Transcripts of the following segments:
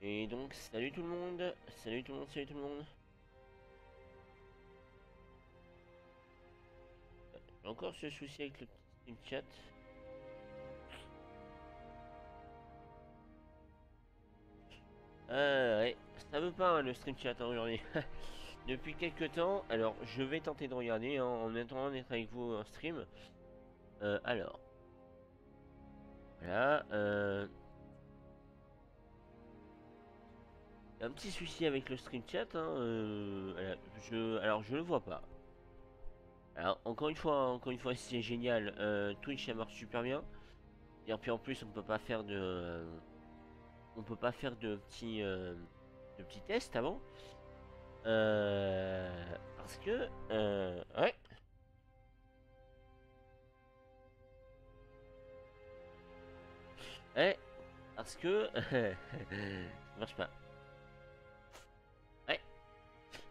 Et donc, salut tout le monde, salut tout le monde, salut tout le monde. J'ai encore ce souci avec le petit chat. Ouais, ça veut pas hein, le stream chat hein, aujourd'hui. Depuis quelques temps, alors je vais tenter de regarder hein, en attendant d'être avec vous en stream. Alors, voilà. Un petit souci avec le stream chat. Hein, voilà, alors je le vois pas. Alors encore une fois, c'est génial. Twitch ça marche super bien. Et puis en plus, on peut pas faire de petits tests avant. Parce que ouais. Ouais, parce que ça marche pas. Ouais,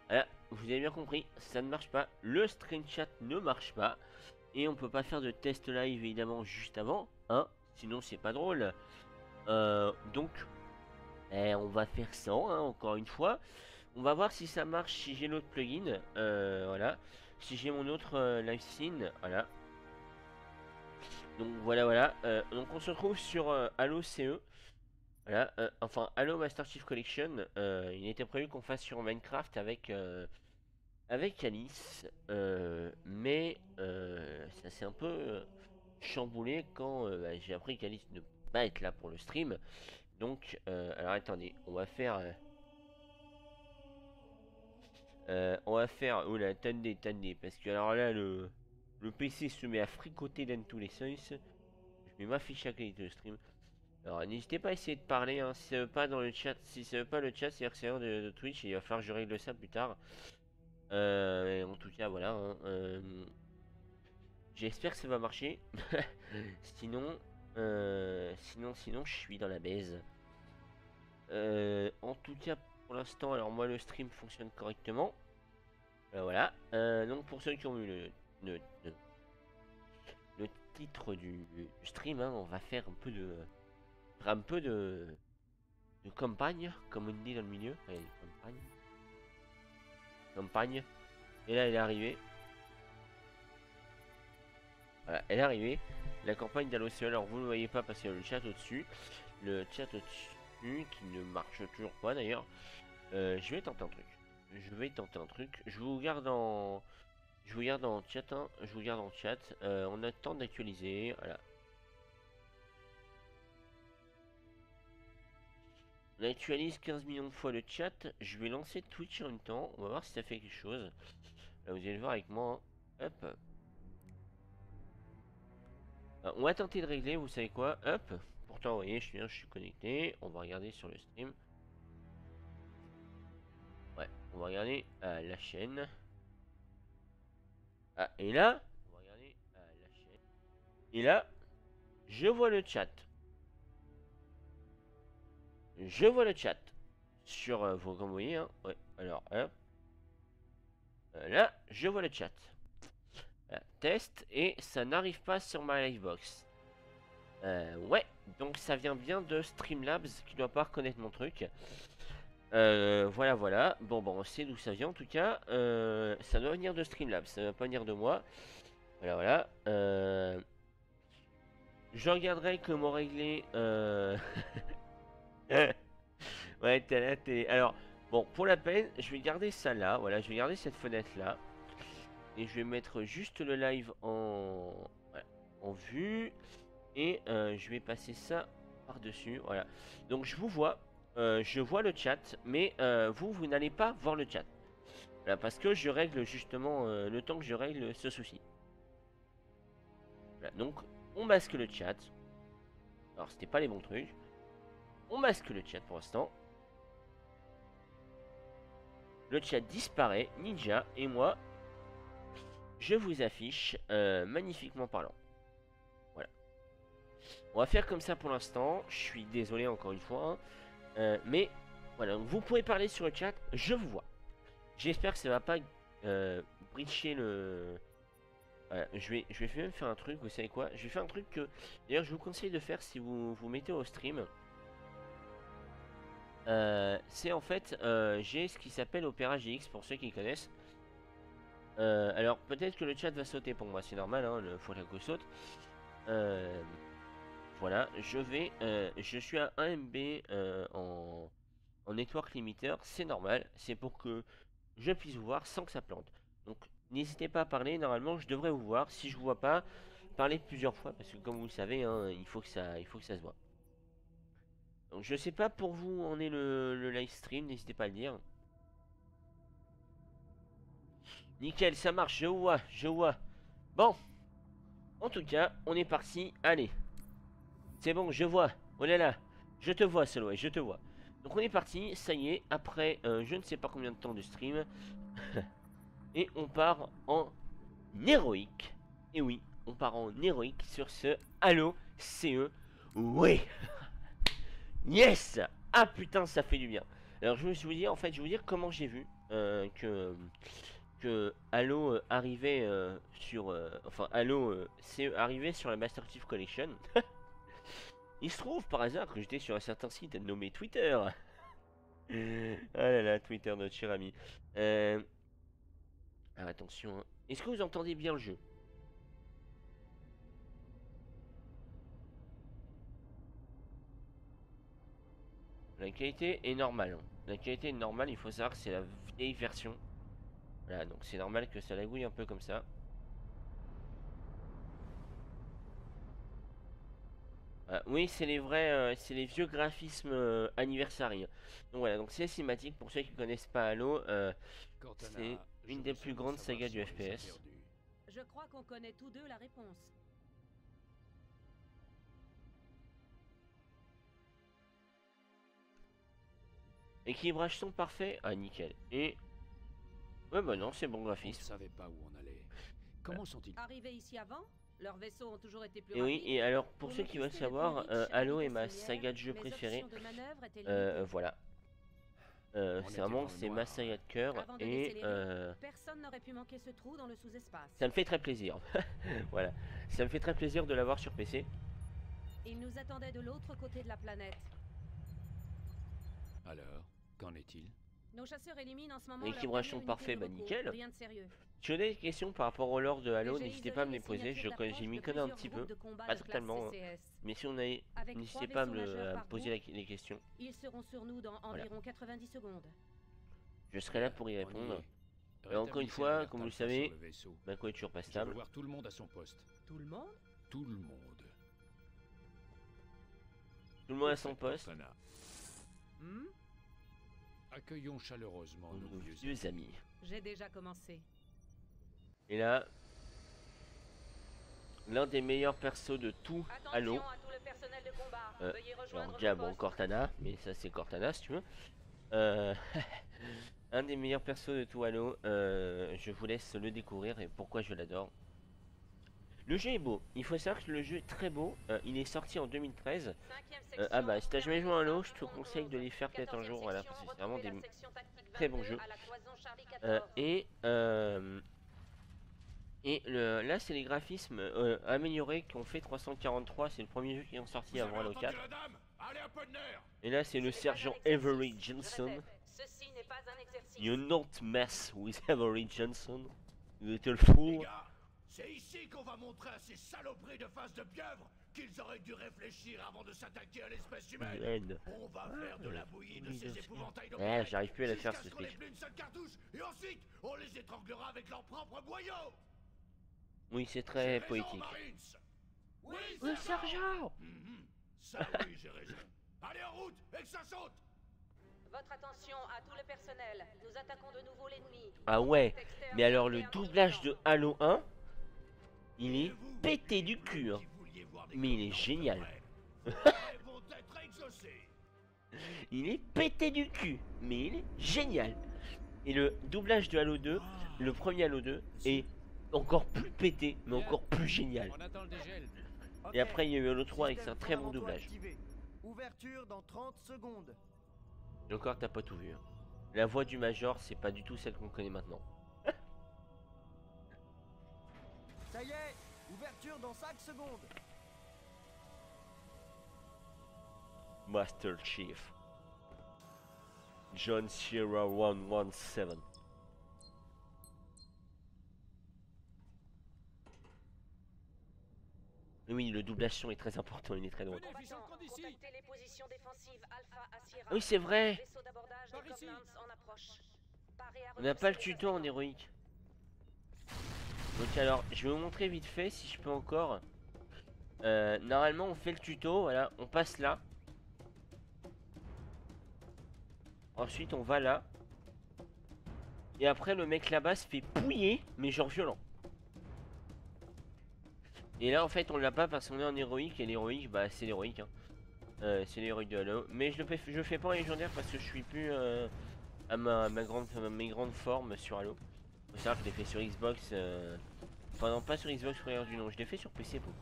voilà, vous avez bien compris, ça ne marche pas. Le screen chat ne marche pas. Et on peut pas faire de test live évidemment juste avant, hein. Sinon c'est pas drôle. Donc on va faire ça, hein, encore une fois. On va voir si ça marche si j'ai l'autre plugin. Voilà. Si j'ai mon autre live scene, voilà. Donc voilà, voilà. Donc on se retrouve sur Halo CE. Voilà. Enfin, Halo Master Chief Collection. Il était prévu qu'on fasse sur Minecraft avec Alice. Mais ça s'est un peu chamboulé quand bah, j'ai appris qu'Alice ne peut pas être là pour le stream. Donc, alors attendez, on va faire, oula, attendez, attendez, parce que alors là, le PC se met à fricoter dans tous les sens. Je mets ma fiche à qualité de stream. Alors, n'hésitez pas à essayer de parler, hein, si ça veut pas dans le chat, si ça veut pas le chat, c'est l'extérieur de Twitch, et il va falloir que je règle ça plus tard. En tout cas, voilà, hein, j'espère que ça va marcher. Sinon, sinon, je suis dans la baise. En tout cas, pour l'instant, alors moi, le stream fonctionne correctement. Voilà. Donc pour ceux qui ont vu le, le- le titre du stream, hein, on va faire un peu de campagne, comme on dit dans le milieu. Allez, campagne. Campagne. Et là, elle est arrivée. Voilà, elle est arrivée. La campagne d'Alocéol. Alors vous ne le voyez pas parce qu'il y a le chat au-dessus. Le chat au-dessus qui ne marche toujours pas d'ailleurs. Je vais tenter un truc. Je vais tenter un truc. Je vous garde en chat, hein. Je vous garde en chat. On attend d'actualiser. Voilà. On actualise 15 millions de fois le chat. Je vais lancer Twitch en même temps. On va voir si ça fait quelque chose. Là, vous allez le voir avec moi, hein. Hop. On va tenter de régler, vous savez quoi. Hop. Pourtant, vous voyez, je suis connecté. On va regarder sur le stream. Ouais, on va regarder la chaîne. Ah, et là, on va regarder la chaîne. Et là, je vois le chat. Je vois le chat. Sur vos, comme vous voyez, hein. Ouais, alors, hop. Là, je vois le chat. Test et ça n'arrive pas sur ma livebox. Ouais, donc ça vient bien de Streamlabs qui doit pas reconnaître mon truc. Voilà, voilà. Bon, on sait d'où ça vient en tout cas. Ça doit venir de Streamlabs, ça va pas venir de moi. Voilà, voilà. Je regarderai comment régler. Ouais, t'es là, t'es. Alors, bon, pour la peine, je vais garder ça là. Voilà, je vais garder cette fenêtre là. Et je vais mettre juste le live voilà, en vue. Et je vais passer ça par-dessus. Voilà. Donc je vous vois. Je vois le chat. Mais vous n'allez pas voir le chat. Voilà, parce que je règle justement le temps que je règle ce souci. Voilà, donc on masque le chat. Alors c'était pas les bons trucs. On masque le chat pour l'instant. Le chat disparaît. Ninja et moi, je vous affiche magnifiquement parlant. Voilà. On va faire comme ça pour l'instant. Je suis désolé encore une fois. Hein. Mais voilà, donc vous pouvez parler sur le chat, je vous vois. J'espère que ça va pas breacher le. Voilà, je vais même faire un truc, vous savez quoi? Je vais faire un truc que d'ailleurs je vous conseille de faire si vous vous mettez au stream. C'est en fait, j'ai ce qui s'appelle Opera GX pour ceux qui connaissent. Alors peut-être que le chat va sauter pour moi, c'est normal, hein, le faut que saute. Voilà, je suis à 1 MB en network limiter, c'est normal, c'est pour que je puisse vous voir sans que ça plante. Donc n'hésitez pas à parler, normalement je devrais vous voir. Si je vous vois pas, parlez plusieurs fois parce que comme vous le savez, hein, il faut que ça se voit. Donc je sais pas pour vous où en est le live stream, n'hésitez pas à le dire. Nickel, ça marche, je vois, je vois. Bon, en tout cas, on est parti, allez. C'est bon, je vois. Oh là là, je te vois, Soloé, je te vois. Donc on est parti, ça y est, après je ne sais pas combien de temps de stream. Et on part en héroïque. Et oui, on part en héroïque sur ce Halo CE. Oui. Yes. Ah putain, ça fait du bien. Alors je vais vous dire, en fait, je vais vous dire comment j'ai vu que Halo arrivait sur... enfin, Halo CE arrivait sur la Master Chief Collection. Il se trouve par hasard que j'étais sur un certain site nommé Twitter. Ah là là, Twitter, notre cher ami. Alors attention, hein. Est-ce que vous entendez bien le jeu? La qualité est normale, hein. La qualité est normale, il faut savoir que c'est la vieille version. Voilà, donc c'est normal que ça lagouille un peu comme ça. Oui, c'est les vrais, c'est les vieux graphismes anniversary. Donc voilà, donc c'est cinématique pour ceux qui connaissent pas Halo. C'est une des plus grandes sagas du FPS. Je crois qu'on connaît tous deux la réponse. Équilibrage son parfait. Ah, nickel. Et ouais, bah non, c'est bon On ne graphisme. savait pas où on allait. Comment sont-ils? Arrivés ici avant, leurs vaisseaux ont toujours été plus Et oui, rapides. et alors pour ceux nous qui veulent tester le savoir, plus riche Halo est vitesse ma lumière, saga de jeu mes préférée. options de manœuvre étaient limitées. Voilà. On C'est était vraiment dans le c'est ma noir. saga de cœur Avant de et décélérer, personne n'aurait pu manquer ce trou dans le sous-espace. ça me fait très plaisir. Voilà, ça me fait très plaisir de l'avoir sur PC. Ils nous attendaient de l'autre côté de la planète. Alors, qu'en est-il? Nos chasseurs éliminent en ce moment Équilibrage leur son dernière parfait, unité bah de repos. nickel. Rien de sérieux. Si vous avez des questions par rapport au lore de Halo, J'ai n'hésitez isolé pas à me les les poser. signatures J'y m'y d'approche connais de un plusieurs petit peu, groupes de combat pas de classe totalement, hein. CCS. Mais si on a, Avec n'hésitez 3 pas à me, vaisseaux majeurs à me par poser groupe, les questions. Ils seront sur nous dans environ 90 secondes. Je serai là pour y On y répondre. est. Et encore une Rétablissez fois, l'alerte comme vous le alpha sur savez, le vaisseau. ma co est toujours pas Je veux stable. voir tout le monde à son poste. Tout le monde? Tout le monde. Tout le monde à son poste. Cortana. Hmm? Accueillons chaleureusement nos Nos vieux vieux amis. J'ai déjà commencé. Et là, l'un des meilleurs persos de tout Halo. Attention à tout le personnel de combat. Veuillez Alors rejoindre Diable, le bon, poste. Cortana, mais ça c'est Cortana si tu veux. Euh, un des meilleurs persos de tout Halo. Je vous laisse le découvrir et pourquoi je l'adore. Le jeu est beau. Il faut savoir que le jeu est très beau. Il est sorti en 2013. Ah bah si t'as jamais joué à Halo, je te conseille de les faire peut-être un jour. Voilà, parce que c'est vraiment des très bons jeux. Là, c'est les graphismes améliorés qui ont fait 343. C'est le premier jeu qui est sorti avant Halo 4. Et là, c'est le sergent Avery Johnson. Ceci n'est pas un exercice. You not mess with Avery Johnson, little fool. C'est ici qu'on va montrer à ces saloperies de face de pieuvre qu'ils auraient dû réfléchir avant de s'attaquer à l'espèce humaine. On va faire de la bouillie de ces épouvantails d'opérettes j'arrive plus à la faire ce jusqu'à ce qu'on ait speech. plus une seule cartouche, et ensuite on les étranglera avec leurs propres boyaux. Oui, c'est J'ai très raison, poétique. Marines. Oui, Oui, sergent. sergent. Ça oui, j'ai raison. Allez en route et que ça saute. Votre attention à tout le personnel. Nous attaquons de nouveau l'ennemi. Ah ouais, mais alors le doublage de Halo 1, il est pété du cul, hein. Mais il est génial. Il est pété du cul, mais il est génial. Et le doublage de Halo 2, le premier Halo 2, est encore plus pété, mais encore plus génial. On attend le dégel. Et après, il y a eu Halo 3 avec un très bon doublage. Ouverture dans 30 secondes. Et encore, t'as pas tout vu, hein. La voix du Major, c'est pas du tout celle qu'on connaît maintenant. Ça y est, ouverture dans 5 secondes. Master Chief. John Sierra 117. Oui, le doublage son est très important, il est très drôle. Combattants, contactez les positions défensives Alpha à Sierra. Ah oui, c'est vrai. Vaisseau d'abordage des Covenants en approche. Parez à On n'a pas le repousser les tuto en assaillants. héroïque. Donc alors, je vais vous montrer vite fait si je peux encore. Normalement, on fait le tuto, voilà, on passe là. Ensuite, on va là. Et après, le mec là-bas se fait pouiller, mais genre violent. Et là, en fait, on l'a pas parce qu'on est en héroïque. Et l'héroïque, bah, c'est l'héroïque. Hein. C'est l'héroïque de Halo. Mais je fais pas en légendaire parce que je suis plus à mes grandes formes sur Halo. Faut savoir que je l'ai fait sur Xbox. Enfin, non, pas sur Xbox, frère du nom. Je l'ai fait sur PC, pour.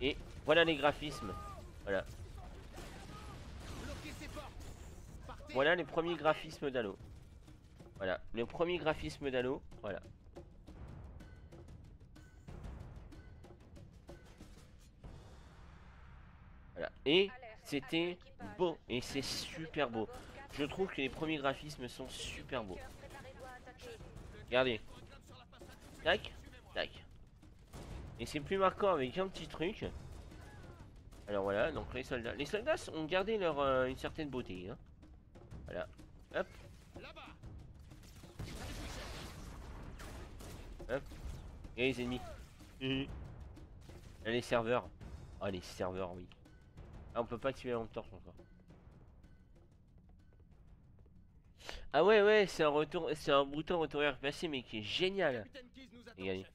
Et voilà les graphismes. Voilà. Voilà les premiers graphismes d'Halo. Voilà, le premier graphisme d'Halo. Voilà. Voilà. Et c'était beau. Et c'est super beau. Je trouve que les premiers graphismes sont super beaux. Regardez. Tac, tac. Et c'est plus marquant avec un petit truc. Alors voilà, donc les soldats. Les soldats ont gardé leur une certaine beauté. Hein. Voilà. Hop. Hop. Et les ennemis. Là, les serveurs. Ah, les serveurs, oui. Ah, on peut pas activer la lampe torche encore. Ah ouais, ouais, c'est un retour, c'est un bouton retour RPC, mais qui est génial. Regardez.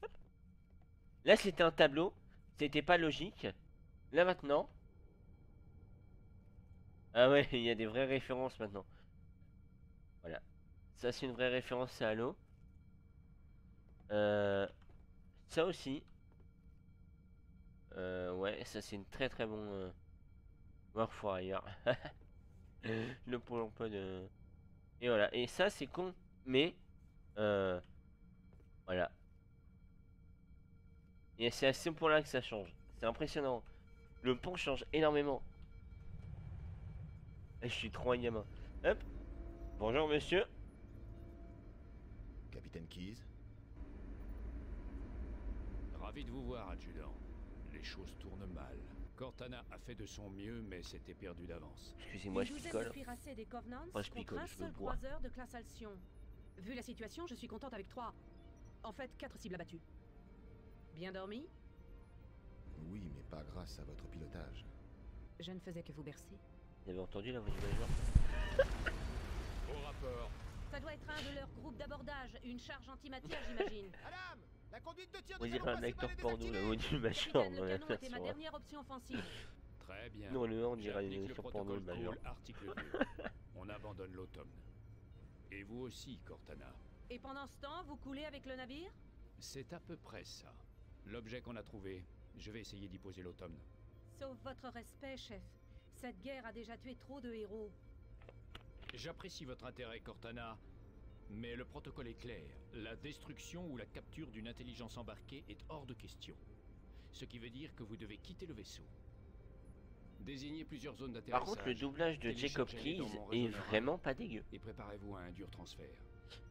Là, c'était un tableau. C'était pas logique. Là, maintenant. Ah ouais, il y a des vraies références maintenant. Voilà. Ça, c'est une vraie référence à Halo. Ça aussi. Ouais, ça, c'est une très très bon War for Hire. Le pôle emploi de... Et voilà. Et ça, c'est con. Mais... voilà. Et c'est à ce point-là que ça change. C'est impressionnant. Le pont change énormément. Je suis trop un gamin. Hop. Bonjour monsieur. Capitaine Keyes, Ravi de vous voir, adjudant. Les choses tournent mal. Cortana a fait de son mieux, mais c'était perdu d'avance. Excusez-moi, je picole. cuirassés des Covenants Enfin, je contre picole, un je seul bois. croiseur de classe Alcyon. Vu la situation, je suis contente avec 3. En fait, 4 cibles abattues. Bien dormi? oui, mais pas grâce à votre pilotage. Je ne faisais que vous bercer. Vous avez entendu la voix du major? Au rapport. Ça doit être un de leurs groupes d'abordage, une charge antimatière, j'imagine. Madame, la conduite de tir On du dirait canon un acteur principal est porno, la désactivée. voix du major. Capitaine, dans le la canon était ma façon, hein. dernière option offensive. Très bien. Non, le 1, on dirait J'applique un le acteur porno, le protocole major. Cole, article 2. On abandonne l'automne. Et vous aussi, Cortana. Et pendant ce temps, vous coulez avec le navire? C'est à peu près ça. L'objet qu'on a trouvé, je vais essayer d'y poser l'automne. Sauf votre respect, chef. Cette guerre a déjà tué trop de héros. J'apprécie votre intérêt, Cortana, mais le protocole est clair. La destruction ou la capture d'une intelligence embarquée est hors de question. Ce qui veut dire que vous devez quitter le vaisseau. Désignez plusieurs zones d'atterrissage. Par contre, le doublage de Jacob téléchargez-les Keyes dans mon est réseau vraiment pas dégueu. et préparez-vous à un dur transfert.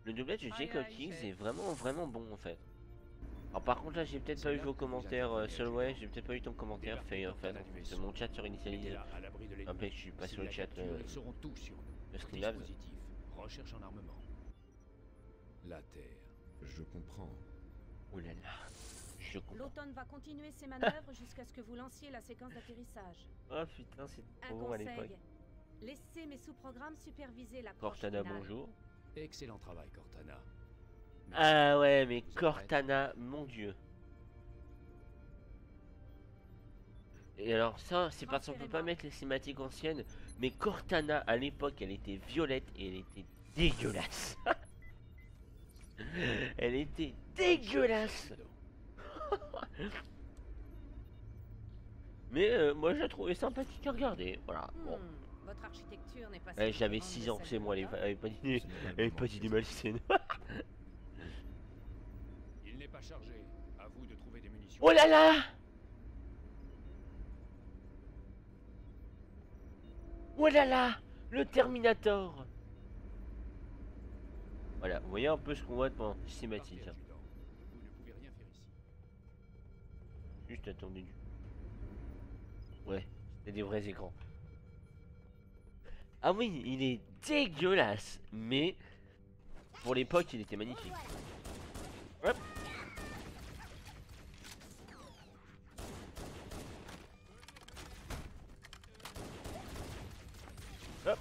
Le doublage de Aïe, Jacob aïe, Keyes chef. est vraiment bon en fait. Alors par contre là j'ai peut-être C'est pas eu là vos que vous commentaires intervenez, Solway, adjudant. j'ai peut-être pas eu ton commentaire, Débarquez fait Cortana du de vaisseau. mon chat sur Initialisé. Mettez-la à l'abri de l'ennemi. Après je suis pas Si sur le la chat capture, ils sauront tout sur nous. de Streamlabs. Dispositif, recherche en armement. La Terre. Je comprends. Oh là là, je comprends. L'automne va continuer ses manœuvres jusqu'à ce que vous lanciez la séquence d'atterrissage. Oh putain c'est Un trop bon à conseil. l'époque. Laissez mes sous-programmes superviser l'approche Cortana finale. bonjour. Excellent travail, Cortana. Ah ouais mais Vous êtes Cortana, mon dieu. Et alors ça c'est parce qu'on peut pas mettre les cinématiques anciennes, mais Cortana à l'époque elle était violette et elle était dégueulasse. Elle était dégueulasse. Mais moi je la trouvais sympathique à regarder, voilà. Bon. Votre architecture n'est pas J'avais différente 6 de ans, celle c'est de moi, elle l'automne. avait pas d'idée, elle avait pas d'idée malsaine. Il n'est pas chargé. À vous de trouver des munitions. Oh là là! Oh là là! Le Terminator. Voilà, vous voyez un peu ce qu'on voit pendant la cinématique. Hein. Vous ne pouvez rien faire ici. Juste attendez du. Ouais, c'était des vrais écrans. Ah oui, il est dégueulasse, mais pour l'époque, il était magnifique. Hop. Hop.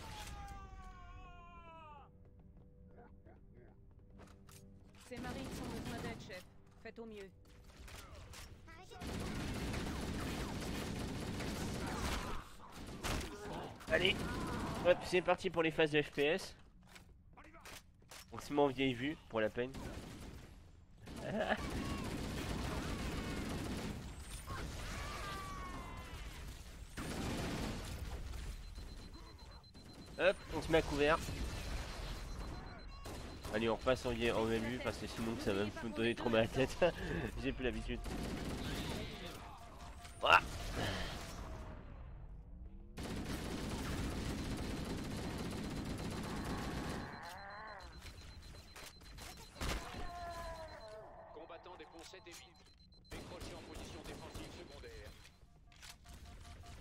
Ces marines sont besoin d'aide, chef. Faites au mieux. Allez, hop, c'est parti pour les phases de FPS. On se met en vieille vue, pour la peine. Hop, on se met à couvert. Allez, on repasse en même vue parce que sinon ça va me donner trop mal à la tête. J'ai plus l'habitude. Voilà. Combattant des ponts 7 et 8. Décrochez en position défensive secondaire.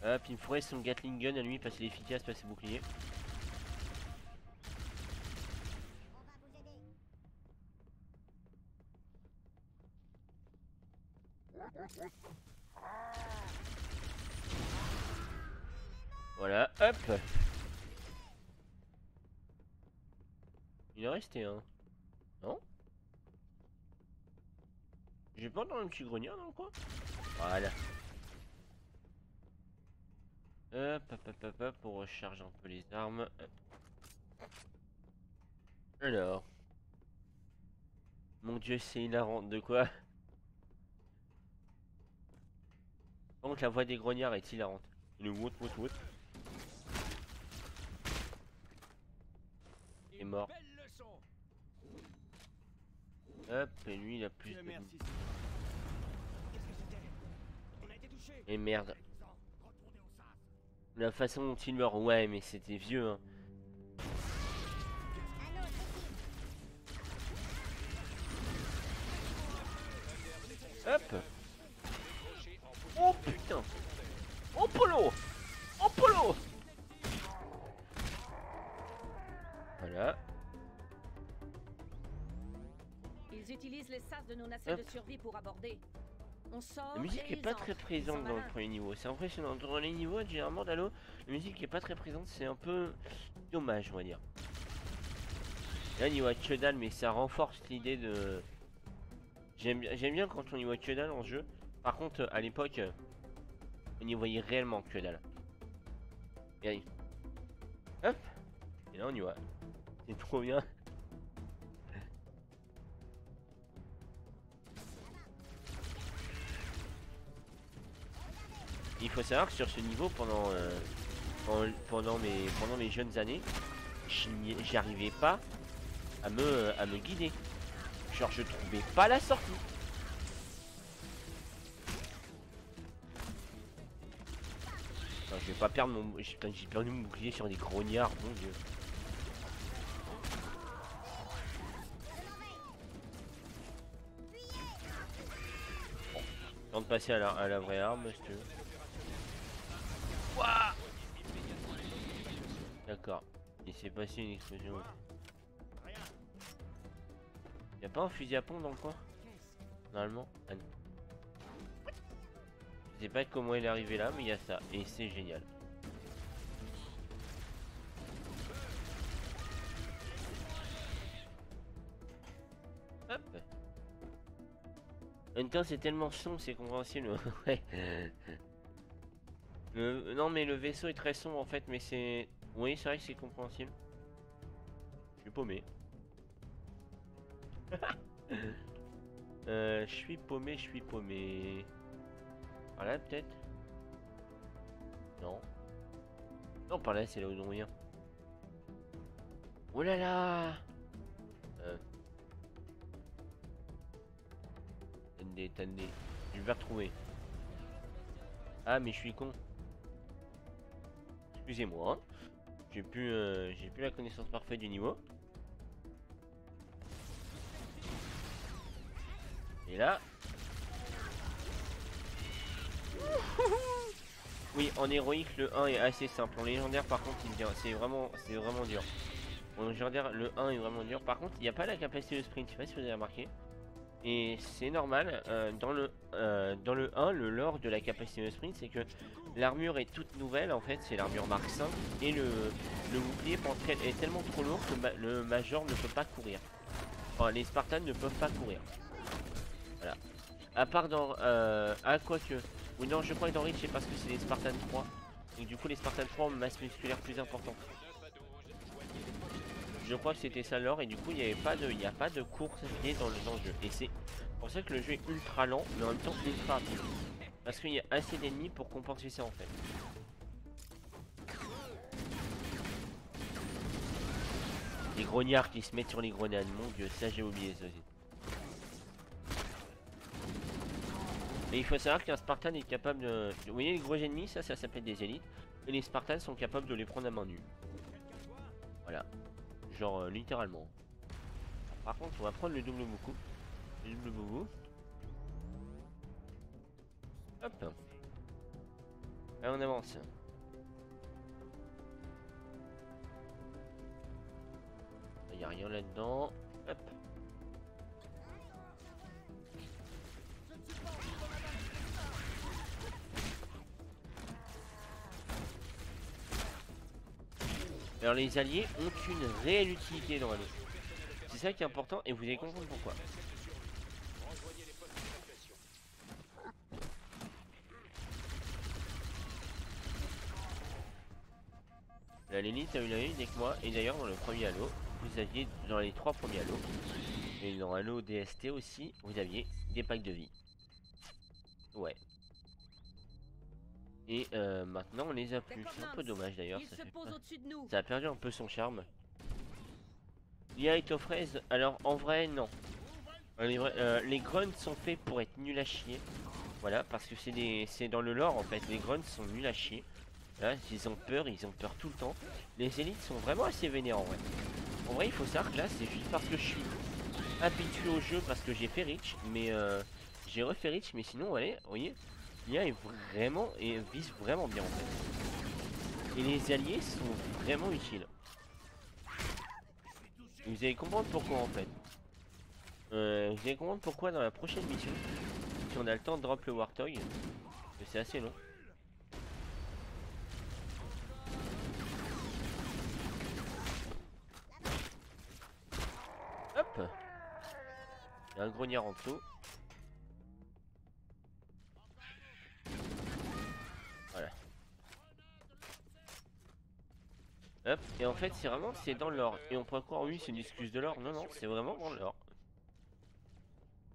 Hop, il me faudrait son Gatling Gun à lui parce qu'il est efficace, pas ses boucliers. Voilà, hop. Il en restait un. Non? J'ai pas dans le petit grenier dans le coin? Voilà. Hop, hop, hop, hop, hop, pour recharger un peu les armes. Hop. Alors. Mon dieu, c'est hilarant. De quoi? Donc la voix des grognards est hilarante. Le wout wout wout. Il est mort. Hop, et lui il a plus de... Et merde. La façon dont il meurt, ouais, mais c'était vieux, hein. Hop. Oh putain. Oh polo. Oh polo. Voilà. Ils utilisent les sas de nos nacelles de survie pour aborder. On sort. La musique et est pas ils très entrent. présente Ils sont dans le malins. premier niveau. C'est impressionnant. Dans les niveaux, généralement, d'Halo, la musique est pas très présente. C'est un peu dommage, on va dire. Là, on y voit que dalle, mais ça renforce l'idée de. J'aime bien quand on y voit que dalle en jeu. Par contre, à l'époque, on y voyait réellement que dalle. Et allez. Hop. Et là, on y voit. C'est trop bien. Il faut savoir que sur ce niveau, pendant mes jeunes années, j'y arrivais pas à me guider. Genre, je trouvais pas la sortie. Non, je vais pas perdre mon... J'ai perdu mon bouclier sur des grognards, mon dieu. Bon, temps de passer à la vraie arme, si tu veux. Ouah. D'accord. Il s'est passé une explosion. Y'a pas un fusil à pompe dans le coin? Normalement? Ah non. Je sais pas comment il est arrivé là, mais il y a ça. Et c'est génial. Hop. En même temps, c'est tellement sombre, c'est compréhensible. Ouais. Non, mais le vaisseau est très sombre en fait, mais c'est... Oui, c'est vrai que c'est compréhensible. Je suis paumé. Je suis paumé, je suis paumé. Par là peut-être? Non. Non, par là c'est là où on vient. Oh là là. Attendez. Je vais retrouver. Ah mais je suis con. Excusez-moi. j'ai plus la connaissance parfaite du niveau. Et là. Oui, en héroïque, le 1 est assez simple. En légendaire, par contre, c'est vraiment dur. En légendaire, le 1 est vraiment dur. Par contre, il n'y a pas la capacité de sprint. Je sais pas si vous avez remarqué. Et c'est normal. Dans le 1, le lore de la capacité de sprint, c'est que l'armure est toute nouvelle. En fait, c'est l'armure Mark 5. Et le bouclier est tellement trop lourd que le Major ne peut pas courir. Enfin, les Spartans ne peuvent pas courir. Voilà. À part dans... quoique... Ou non, je crois que dans Reach, c'est parce que c'est les Spartans 3. Et du coup, les Spartans 3 ont une masse musculaire plus importante. Je crois que c'était ça l'or. Et du coup, il n'y a pas de course à pied dans le jeu. Et c'est pour ça que le jeu est ultra lent, mais en même temps ultra rapide. Parce qu'il y a assez d'ennemis pour compenser ça en fait. Les grognards qui se mettent sur les grenades. Mon dieu, ça j'ai oublié ça aussi. Et il faut savoir qu'un Spartan est capable de... Vous voyez les gros ennemis, ça s'appelle des élites. Et les Spartans sont capables de les prendre à main nue. Voilà. Genre littéralement. Par contre on va prendre le double boubou. Le double boubou. Hop. Allez on avance. Il n'y a rien là-dedans. Hop. Alors les alliés ont une réelle utilité dans Halo. C'est ça qui est important et vous allez comprendre pourquoi. Là l'élite a eu la une avec moi et d'ailleurs dans le premier Halo, vous aviez dans les 3 premiers Halo, et dans Halo DST aussi, vous aviez des packs de vie. Ouais. Et maintenant on les a plus. C'est un peu dommage d'ailleurs. Ça a perdu un peu son charme. L'IA est aux fraises. Alors en vrai non. Les grunts sont faits pour être nuls à chier. Voilà, parce que c'est dans le lore en fait. Les grunts sont nuls à chier. Là, ils ont peur tout le temps. Les élites sont vraiment assez vénères en vrai. En vrai il faut savoir que là c'est juste parce que je suis habitué au jeu, parce que j'ai fait Reach. Mais j'ai refait Reach, mais sinon allez, vous voyez. L'IA est vraiment et vise vraiment bien en fait. Et les alliés sont vraiment utiles. Et vous allez comprendre pourquoi en fait. Vous allez comprendre pourquoi dans la prochaine mission. Si on a le temps de drop le Warthog. C'est assez long. Hop. Il y a un grognard en dessous. Hop, et en fait c'est vraiment c'est dans l'or. Et on pourrait croire oui c'est une excuse de l'or. Non non c'est vraiment dans l'or.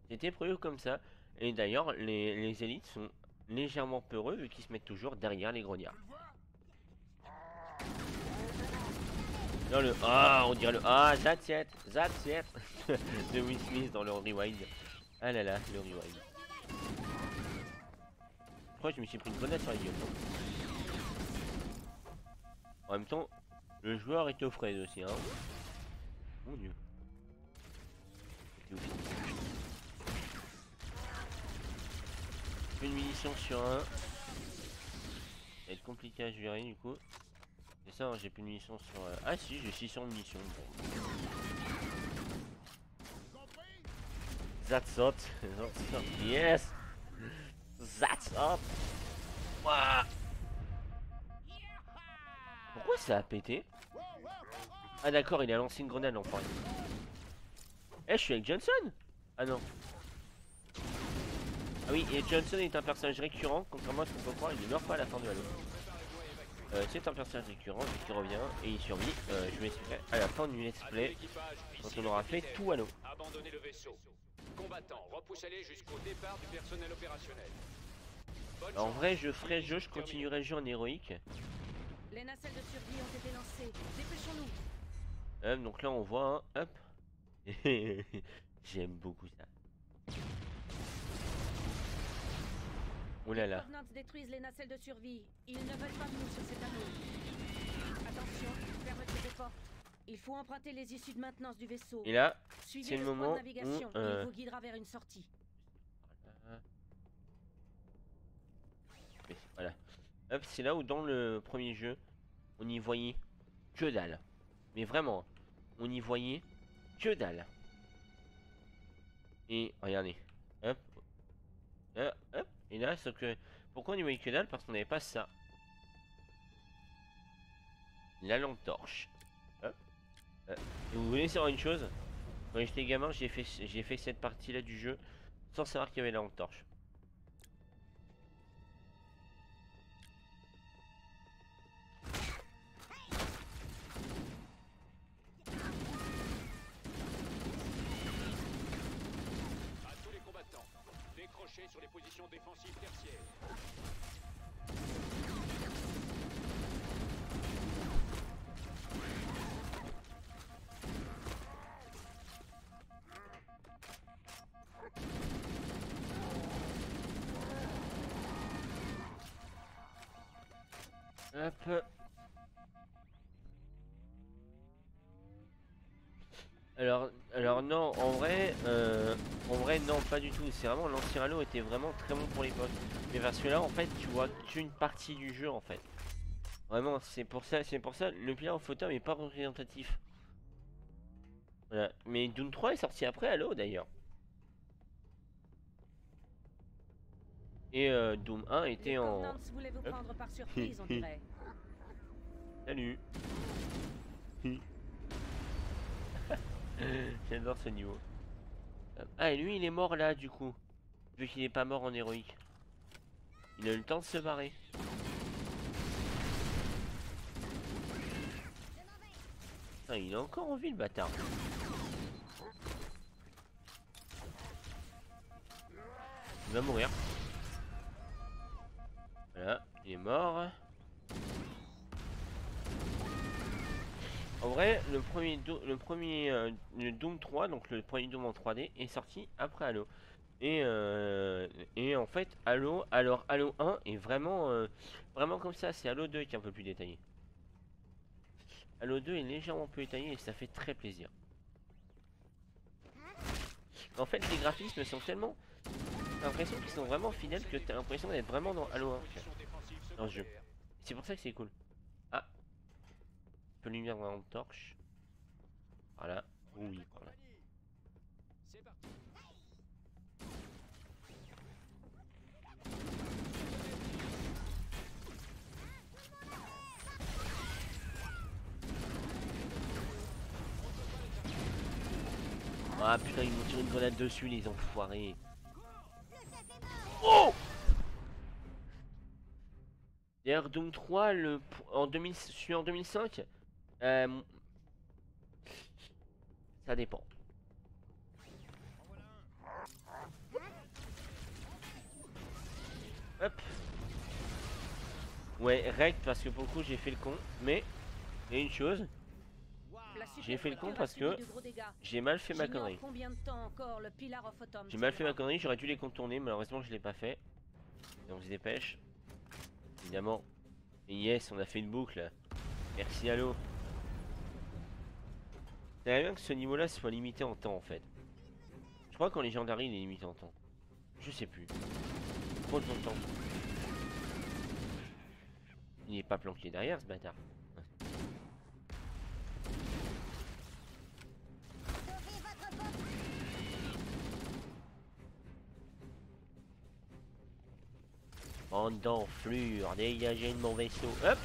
C'était prévu comme ça. Et d'ailleurs les élites sont légèrement peureux vu qu'ils se mettent toujours derrière les grognards. Non le on dirait le that's it de Will Smith dans le rewind. Ah là là le rewind. Pourquoi je me suis pris une grenade sur la gueule? En même temps le joueur est aux fraises aussi, hein. Mon dieu. Une munition sur un. Ça va être compliqué à gérer du coup. C'est ça, hein, j'ai plus de munitions sur... Ah si, j'ai 600 munitions. That's hot. Yes. That's hot. Wow. Pourquoi ça a pété? Ah d'accord, il a lancé une grenade l'enfoiré. Eh, je suis avec Johnson. Ah non. Ah oui, et Johnson est un personnage récurrent, contrairement à ce qu'on peut croire, il ne meurt pas à la fin du Halo. C'est un personnage récurrent qui revient et il survit. Je vais expliquer à la fin du let's play quand on aura fait tout Halo. Abandonnez le vaisseau. Combattants, repoussez-les jusqu'au départ du personnel opérationnel. En vrai, je ferai le jeu, je continuerai le jeu en héroïque. Les nacelles de survie ont été lancées. Dépêchons-nous. Donc là on voit un hop. J'aime beaucoup ça. Oh là là. Les Covenants détruisent les nacelles de survie. Ils ne veulent pas de nous sur cet anneau. Attention, faut emprunter les issues de maintenance du vaisseau. Et là, Suivez c'est le point moment de navigation, où, il vous guidera vers une sortie. voilà. Hop, c'est là où dans le premier jeu, on y voyait que dalle. Mais vraiment, on y voyait que dalle. Et regardez, hop, hop, et là, sauf que pourquoi on y voyait que dalle? Parce qu'on n'avait pas ça. La lampe torche. Hop, hop. Et vous voulez savoir une chose? Quand j'étais gamin, j'ai fait cette partie-là du jeu sans savoir qu'il y avait la lampe torche. À tous les combattants, décrochez sur les positions défensives tertiaires. Hop. Alors non, en vrai non, pas du tout. C'est vraiment l'ancien Halo était vraiment très bon pour l'époque. Mais parce que là, en fait, tu vois qu'une partie du jeu, en fait. Vraiment, c'est pour ça, le pilar au photo est pas représentatif. Voilà. Mais Doom 3 est sorti après Halo d'ailleurs. Et Doom 1 était Les en. Covenants voulaient vous prendre par surprise, on dirait. Salut. J'adore ce niveau. Ah, et lui il est mort là du coup. Vu qu'il est pas mort en héroïque. Il a eu le temps de se barrer. Ah, il est encore en vie le bâtard. Il va mourir. Voilà, il est mort. En vrai, le Doom 3, donc le premier Doom en 3D, est sorti après Halo. Et en fait, Halo 1 est vraiment, vraiment comme ça. C'est Halo 2 qui est un peu plus détaillé. Halo 2 est légèrement plus détaillé et ça fait très plaisir. En fait, les graphismes sont tellement... T'as l'impression qu'ils sont vraiment fidèles que t'as l'impression d'être vraiment dans Halo 1 dans le jeu. C'est pour ça que c'est cool. Ah, un peu de lumière dans la torche. Voilà. Oui, voilà. C'est parti. Ah putain, ils m'ont tiré une grenade dessus, les enfoirés. Oh! D'ailleurs, Doom 3, celui en 2005, ça dépend. Hop. Ouais, rect parce que pour le coup j'ai fait le con, mais il y a une chose, j'ai fait le con parce que j'ai mal fait ma connerie. J'ai mal fait ma connerie, j'aurais dû les contourner, malheureusement je l'ai pas fait. Et on se dépêche. Évidemment. Et yes, on a fait une boucle. Merci Halo. C'est bien que ce niveau-là soit limité en temps en fait. Je crois qu'en légendary il est limité en temps. Je sais plus. Trop de temps. Il est pas planqué derrière ce bâtard. Bande d'enflure, dégagez de mon vaisseau. Hop.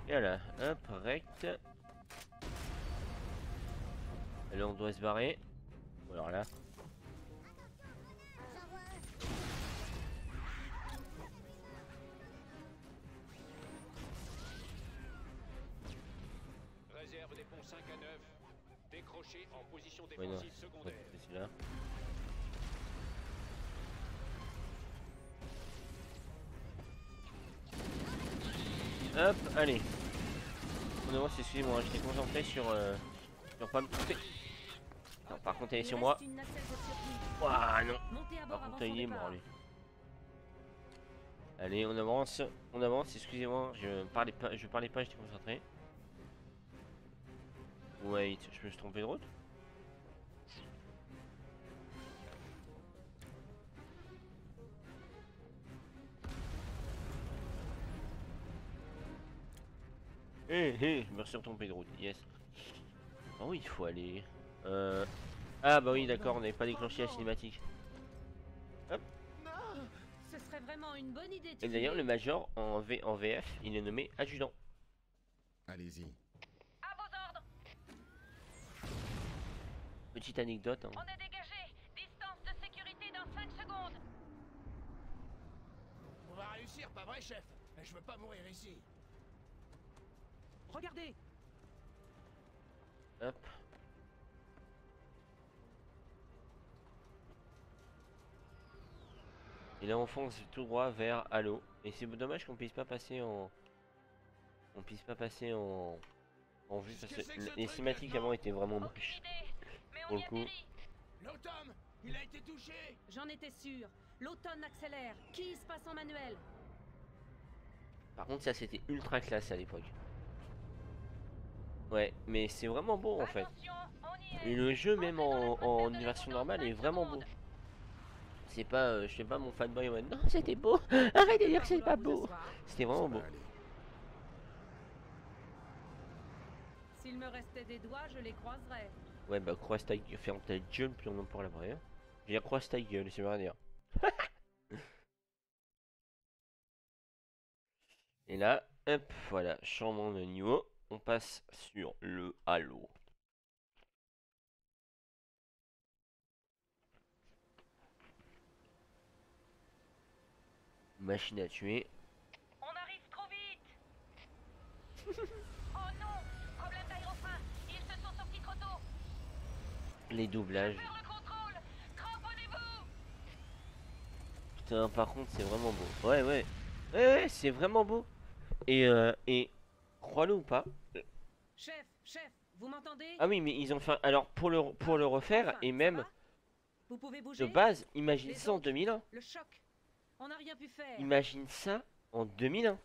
Et voilà, hop, rect. Là on doit se barrer. Alors là. Réserve des ponts 5 à 9. Décroché en position Oui, non, défensive secondaire. c'est là. Hop, allez. On avance, excusez-moi, j'étais concentré sur pas me tromper. Non, par contre, elle est sur moi. Ouah, non. Par contre, il est mort lui. Allez, on avance, excusez-moi, je parlais pas, j'étais concentré. Wait, je me suis trompé de route? Je me suis trompé de route, yes. Ah oui, il faut aller. Ah bah oui, d'accord, on n'avait pas déclenché la cinématique. Hop. Ce serait vraiment une bonne idée de Et d'ailleurs, filer. le Major en VF, il est nommé adjudant. Allez-y. À vos ordres. Petite anecdote. Hein. On est dégagé. Distance de sécurité dans 5 secondes. On va réussir, pas vrai, chef? Mais je veux pas mourir ici. Regardez. Hop. Et là on fonce tout droit vers Halo. Et c'est dommage qu'on puisse pas passer en... On puisse pas passer en vue parce que les cinématiques avant étaient vraiment Aucune moches. idée. Mais on Pour y le coup. atterrit. L'automne, il a été touché. J'en étais sûr. L'automne accélère. Qui se passe en manuel? Par contre ça c'était ultra classe à l'époque. Ouais, mais c'est vraiment beau en fait. Attention, on y est. Et le jeu même Entrez dans en l'atmosphère de version l'avion dans normale est 5 vraiment beau. secondes. C'est pas, je sais pas, mon fanboy en mode non c'était beau, arrête de dire que c'est pas beau. C'était vraiment Ça beau. va aller. S'il me restait des doigts, je les croiserais. Ouais bah croise ta gueule, ferme ta gueule puis on en parle après. Hein. Je veux dire croise ta gueule, c'est rien à dire. Et là, hop, voilà, changement de niveau. On passe sur le Halo. Machine à tuer. On arrive trop vite. Oh non, problème d'aérofrein. Ils se sont sortis trop tôt. Les doublages. Faire le contrôle. Cramponnez-vous. Putain, par contre, c'est vraiment beau. Ouais, ouais. Ouais, c'est vraiment beau. Et crois-le ou pas. Chef, vous m'entendez? Ah oui, mais ils ont fait. Alors, pour le refaire, Enfin, et ça même va? Vous pouvez de bouger? base, imagine Les ça en autres 2001. Le choc. On n'a rien pu faire. Imagine ça en 2001.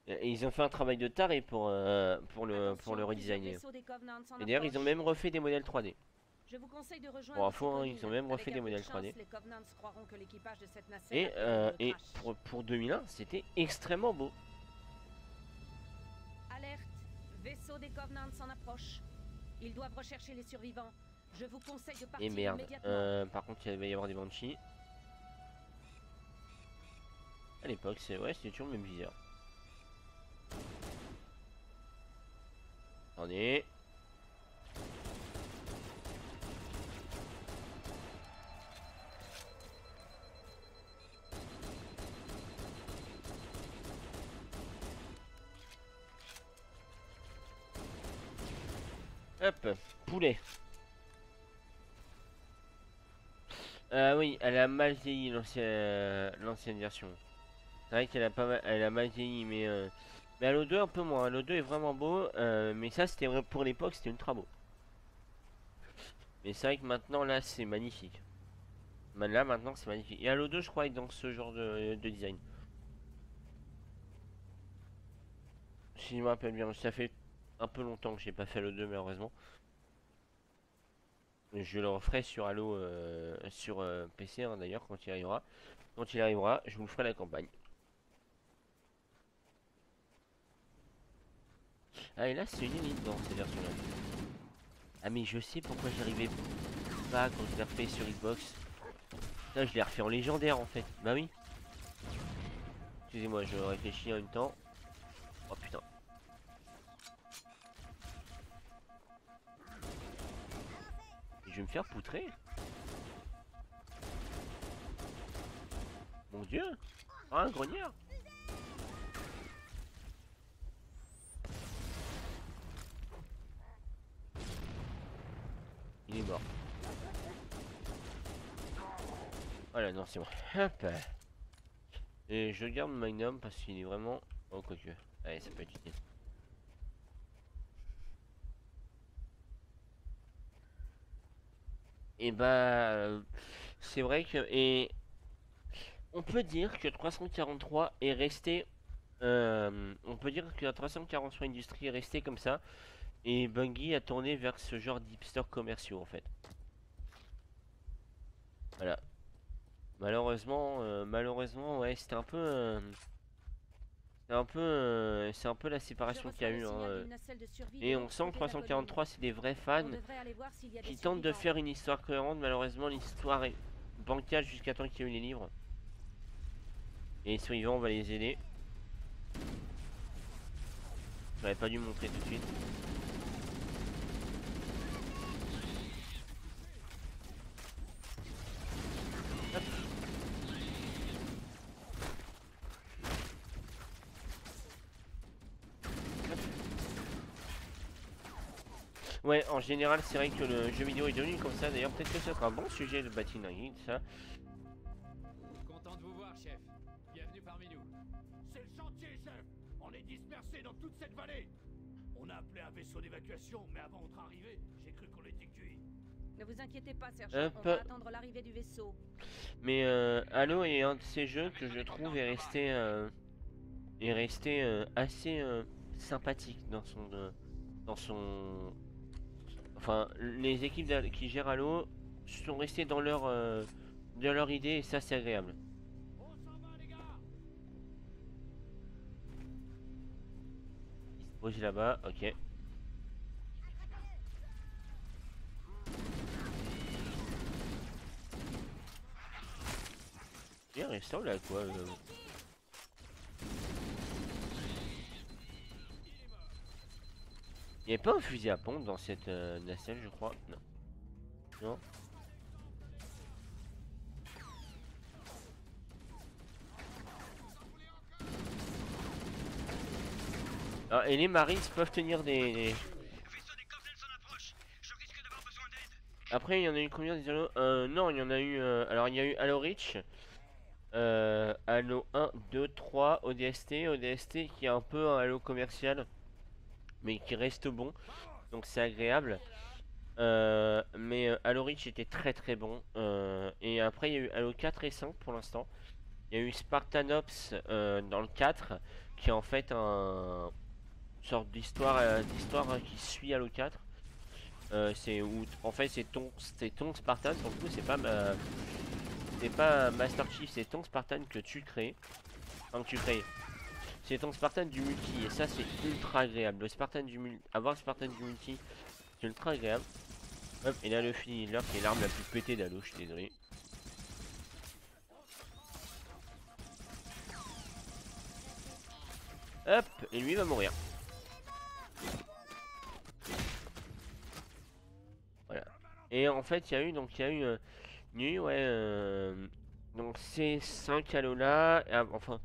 Et ils ont fait un travail de taré pour le Attention, redesigner. vaisseaux des Covenants en Et d'ailleurs, ils ont approche. même refait des modèles 3D. Je vous conseille de rejoindre Pour info, hein, ces ils ont collines. même refait Avec des un peu de modèles chance, 3D. Les Covenants croiront que l'équipage de cette nacelle Et, a fait le et crash. pour 2001, c'était extrêmement beau. Alerte, vaisseau des Covenants en approche. Ils doivent rechercher les survivants. Je vous conseille de partir Et merde. immédiatement. Par contre, il va y avoir des Banshees. À l'époque, c'était toujours le même viseur. Attendez. Hop, poulet. Oui, elle a mal vieilli l'ancienne version. C'est vrai qu'elle a pas mal, elle a mal vieilli, mais Halo 2 un peu moins. Halo 2 est vraiment beau, mais ça c'était pour l'époque, c'était ultra beau. Mais c'est vrai que maintenant là c'est magnifique. Là maintenant c'est magnifique. Et Halo 2 je crois est dans ce genre de design. Si je me rappelle bien, ça fait un peu longtemps que j'ai pas fait Halo 2 malheureusement. Je le referai sur Halo sur PC hein, d'ailleurs quand il arrivera. Quand il arrivera, je vous ferai la campagne. Ah et là c'est une élite dans ces versions là. Ah mais je sais pourquoi j'arrivais pas quand je l'ai refait sur Xbox. Là je l'ai refait en légendaire en fait. Bah oui. Excusez-moi, je réfléchis en même temps. Oh putain. Et je vais me faire poutrer. Mon dieu. Ah un grognard. Il est mort. Voilà, non, c'est bon. Hop. Et je garde mon Magnum parce qu'il est vraiment... Oh, quoique. Allez, ça peut être utile. Et bah... c'est vrai que... Et... on peut dire que 343 est resté. On peut dire que la 343 Industries est resté comme ça. Et Bungie a tourné vers ce genre d'hipsters commerciaux en fait. Voilà. Malheureusement, ouais, c'était un peu. C'est un peu la séparation qu'il y a eu. Et on sent que 343 c'est des vrais fans qui tentent de faire une histoire cohérente. Malheureusement, l'histoire est bancale jusqu'à temps qu'il y ait eu les livres. Et les survivants, on va les aider. J'aurais pas dû montrer tout de suite. Hop. Ouais, en général, c'est vrai que le jeu vidéo est devenu comme ça. D'ailleurs, peut-être que ça sera un bon sujet, le bâtiment, ça. Content de vous voir, chef. Bienvenue parmi nous. C'est le chantier, chef. On est dispersés dans toute cette vallée. On a appelé un vaisseau d'évacuation, mais avant votre arrivée, j'ai cru qu'on était cuit. Ne vous inquiétez pas, sergent. On va attendre l'arrivée du vaisseau. Mais Halo est un de ces jeux que je trouve est resté assez sympathique dans son. Enfin, les équipes qui gèrent Halo sont restées dans leur idée et ça c'est agréable. On s'en va, les gars. Il se pose là-bas, ok. Il ressemble là quoi. Il n'y avait pas un fusil à pompe dans cette nacelle, je crois. Non. Non. Ah, et les marines peuvent tenir des... Après, il y en a eu combien des Halo? Non, il y en a eu... alors, il y a eu Halo Reach. Halo 1, 2, 3, ODST. ODST qui est un peu un Halo commercial. Mais qui reste bon. Donc c'est agréable. Mais Halo Reach était très très bon. Et après, il y a eu Halo 4 et 5 pour l'instant. Il y a eu Spartan Ops dans le 4. Qui est en fait une sorte d'histoire qui suit Halo 4. C'est où en fait c'est ton Spartan. Pour le coup c'est pas Master Chief, c'est ton Spartan que tu crées. Enfin que tu crées. C'est ton Spartan du multi et ça c'est ultra agréable. Le Spartan du multi, avoir le Spartan du multi, c'est ultra agréable. Hop, et là le Finiler qui est l'arme la plus pétée d'Halo, je suis désolé. Hop, et lui il va mourir. Voilà. Et en fait il y a eu donc ces 5 Halo là, enfin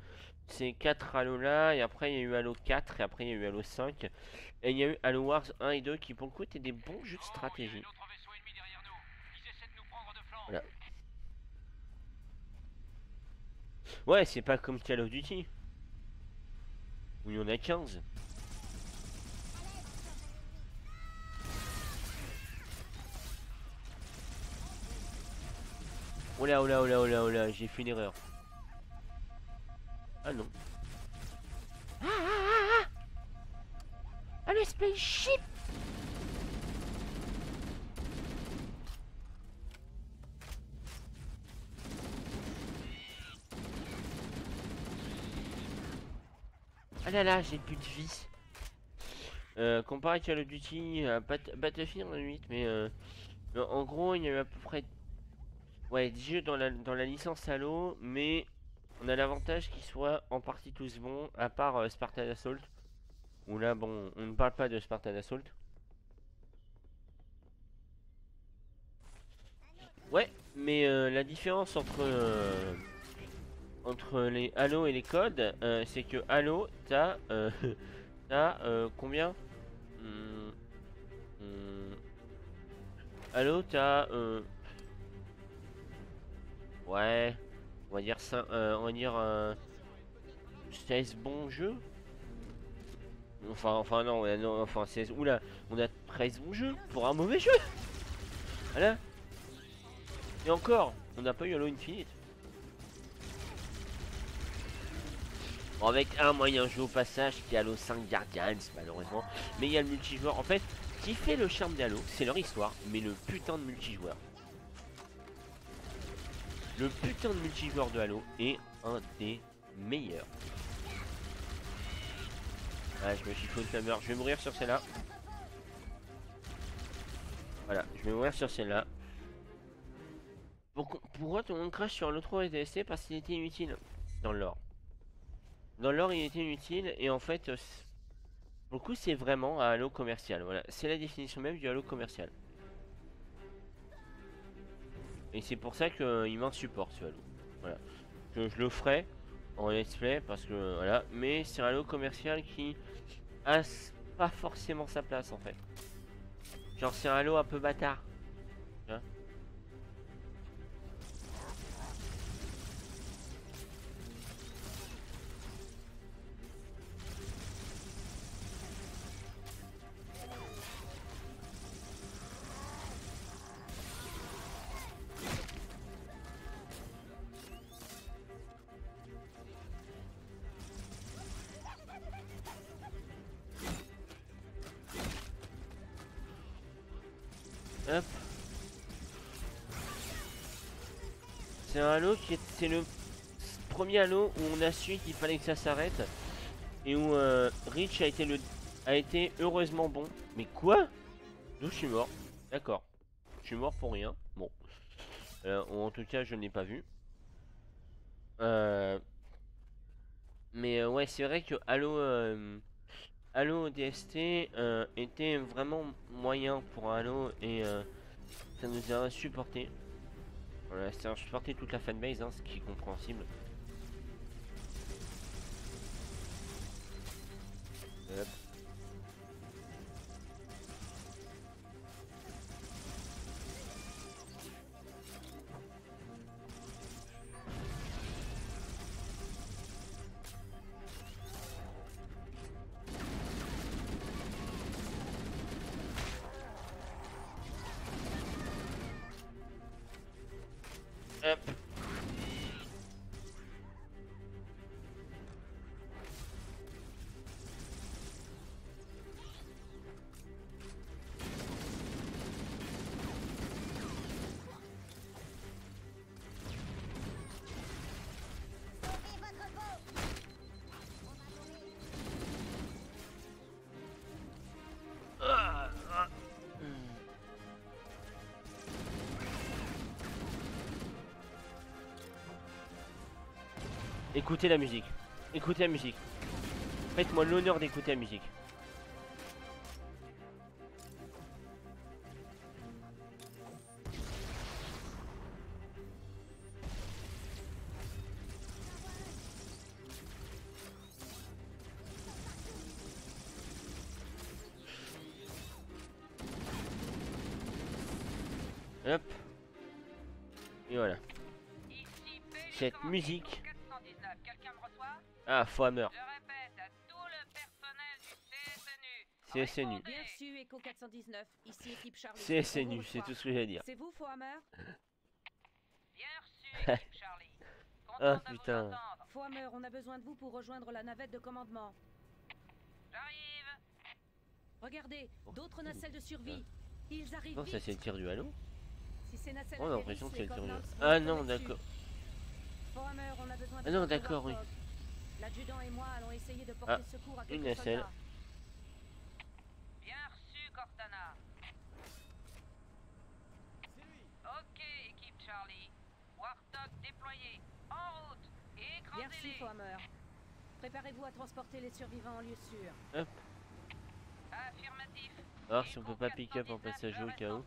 c'est 4 Halo là, et après il y a eu Halo 4, et après il y a eu Halo 5, et il y a eu Halo Wars 1 et 2 qui pour le coup étaient des bons jeux de stratégie. Voilà. Ouais, c'est pas comme Call of Duty, où il y en a 15. Oh là, oh là, oh là, oh là, oh là, j'ai fait une erreur. Ah non. Ah le spaceship. Ah là là, j'ai plus de vie. Comparé à Call of Duty, Battlefield 8, mais en gros, il y a eu à peu près 10 jeux dans la licence Halo, mais on a l'avantage qu'ils soient en partie tous bons, à part Spartan Assault. Où là, bon, on ne parle pas de Spartan Assault. Ouais, mais la différence entre les Halo et les codes, c'est que Halo, t'as combien Halo, t'as ouais, on va dire ça, on va dire 16 bons jeux. Enfin non, enfin 16. Oula, on a 13 bons jeux pour un mauvais jeu. Voilà. Et encore, on n'a pas eu Halo Infinite. Bon, avec un moyen de jeu au passage qui est Halo 5 Guardians malheureusement. Mais il y a le multijoueur. En fait, qui fait le charme d'Halo, c'est leur histoire, mais le putain de multijoueur. Le putain de multijoueur de Halo est un des meilleurs. Ah, je me chiffonne la meurt. Je vais mourir sur celle-là. Voilà, je vais mourir sur celle-là. Pourquoi tout le monde crache sur Halo 3 et DST? Parce qu'il était inutile dans le lore. Dans le lore, il était inutile et en fait, pour le coup, c'est vraiment un Halo commercial. Voilà, c'est la définition même du Halo commercial. Et c'est pour ça qu'il m'insupporte ce Halo. Voilà, je le ferai en let's play parce que voilà, mais c'est un Halo commercial qui a pas forcément sa place en fait. Genre, c'est un Halo un peu bâtard. Hein. Hop. C'est un Halo qui est, c'est le premier Halo où on a su qu'il fallait que ça s'arrête et où Reach a été heureusement bon. Mais quoi? D'où je suis mort? D'accord. Je suis mort pour rien. Bon. Ou en tout cas, je ne l'ai pas vu. Mais ouais, c'est vrai que Halo DST était vraiment moyen pour un Halo et ça nous a supporté. Voilà, ça a supporté toute la fanbase, hein, ce qui est compréhensible. Hop. Hop. Ah, ah. Écoutez la musique. Écoutez la musique. Faites-moi l'honneur d'écouter la musique. Hop. Et voilà. Cette musique. Quelqu'un me reçoit? Ah, Fohammer. Je répète à tout le personnel du CSNU. CSNU. Bien reçu, Echo 419. Ici équipe Charlie. CSNU, On vous c'est reçoit. tout ce que j'ai à dire. C'est vous, Fohammer? Bien reçu, équipe Charlie. Ah, Content de vous putain. entendre. Fohammer, on a besoin de vous pour rejoindre la navette de commandement. J'arrive. Regardez, d'autres nacelles de survie. Ils arrivent Oh, ça vite. c'est le tir du Halo. Si ces nacelles On a l'impression que atterrissent, c'est le les tir du coordinates Halo. Ah vont non, tomber d'accord. dessus. Fohammer, on a besoin de Ah non, votre d'accord, oui. Warthog. L'adjudant et moi allons essayer de porter Ah, secours à une quelques nacelle. soldats. Bien reçu, Cortana. Ok, équipe Charlie. Warthog déployé. En route. Bien reçu, Écrasez-les. Fohammer. Préparez-vous à transporter les survivants en lieu sûr. Hop. Affirmatif. Alors si on peut pas pick up en passager au cas où.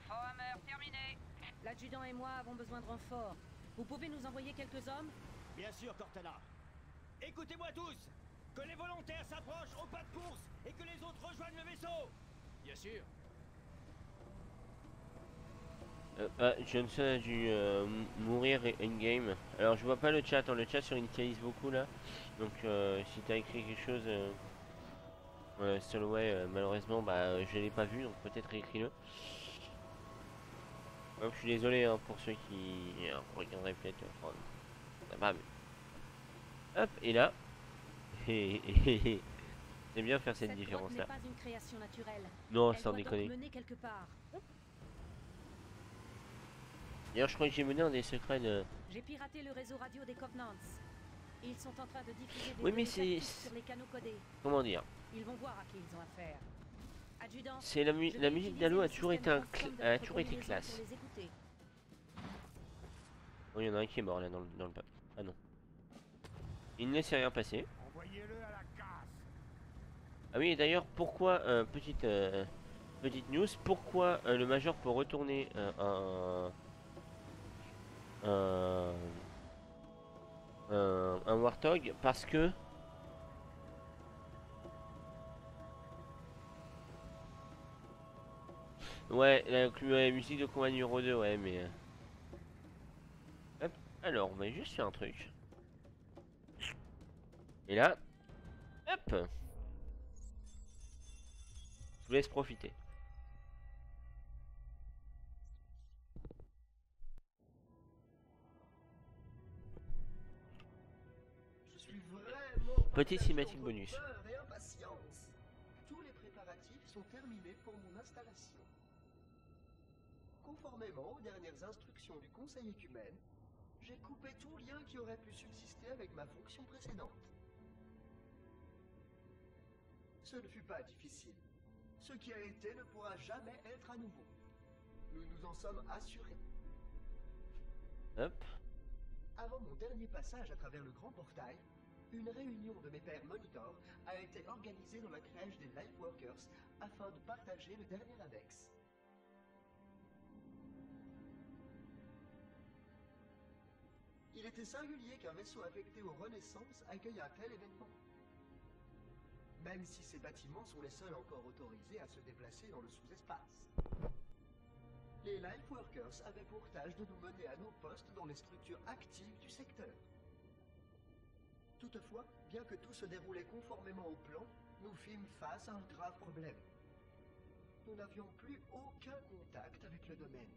Fohammer terminé. L'adjudant et moi avons besoin de renforts. Vous pouvez nous envoyer quelques hommes? Bien sûr, Cortana. Écoutez-moi tous. Que les volontaires s'approchent au pas de course et que les autres rejoignent le vaisseau. Bien sûr. Johnson a dû mourir in-game. Alors je vois pas le chat, hein. Le chat sur Initialise beaucoup là. Donc si t'as écrit quelque chose, Solway, malheureusement bah je l'ai pas vu, donc peut-être réécris-le. Je suis désolé hein, pour ceux qui regarderaient peut-être. Ça va, mais Hop, et là. J'aime bien faire cette Cette grotte différence n'est là. pas une création naturelle. Non, Elle sans doit donc déconner. mener quelque part. D'ailleurs, je crois que j'ai mené un des secrets de. J'ai piraté le réseau radio des Covenants. Ils sont en train de diffuser des Oui, mais données c'est- tactiques sur les canaux codés. Comment dire? Ils vont voir à qui ils ont affaire. Adjudant, C'est la, je la vais musique utiliser d'Halo le a toujours été système un Transcom de a votre toujours été combinaison classe. pour les écouter. Oh, il y en a un qui est mort là dans le pas. Ah non. Il ne s'est rien passé. Envoyez-le à la casse. Ah oui, et d'ailleurs, pourquoi, petite news, pourquoi le Major peut retourner un, un Warthog? Parce que... Ouais, la musique de combat numéro 2, ouais, mais... Hop, alors, on va juste faire un truc. Et là, hop, je vous laisse profiter. Je suis vraiment Petite partagé cinématique entre bonus. peur et impatience. Tous les préparatifs sont terminés pour mon installation. Conformément aux dernières instructions du Conseil écumène, j'ai coupé tout lien qui aurait pu subsister avec ma fonction précédente. Ce ne fut pas difficile. Ce qui a été ne pourra jamais être à nouveau. Nous nous en sommes assurés. Hop, Avant mon dernier passage à travers le grand portail, une réunion de mes pairs monitors a été organisée dans la crèche des Lightworkers afin de partager le dernier index. Il était singulier qu'un vaisseau affecté aux Renaissances accueille un tel événement. Même si ces bâtiments sont les seuls encore autorisés à se déplacer dans le sous-espace. Les Lightworkers avaient pour tâche de nous mener à nos postes dans les structures actives du secteur. Toutefois, bien que tout se déroulait conformément au plan, nous fîmes face à un grave problème. Nous n'avions plus aucun contact avec le domaine.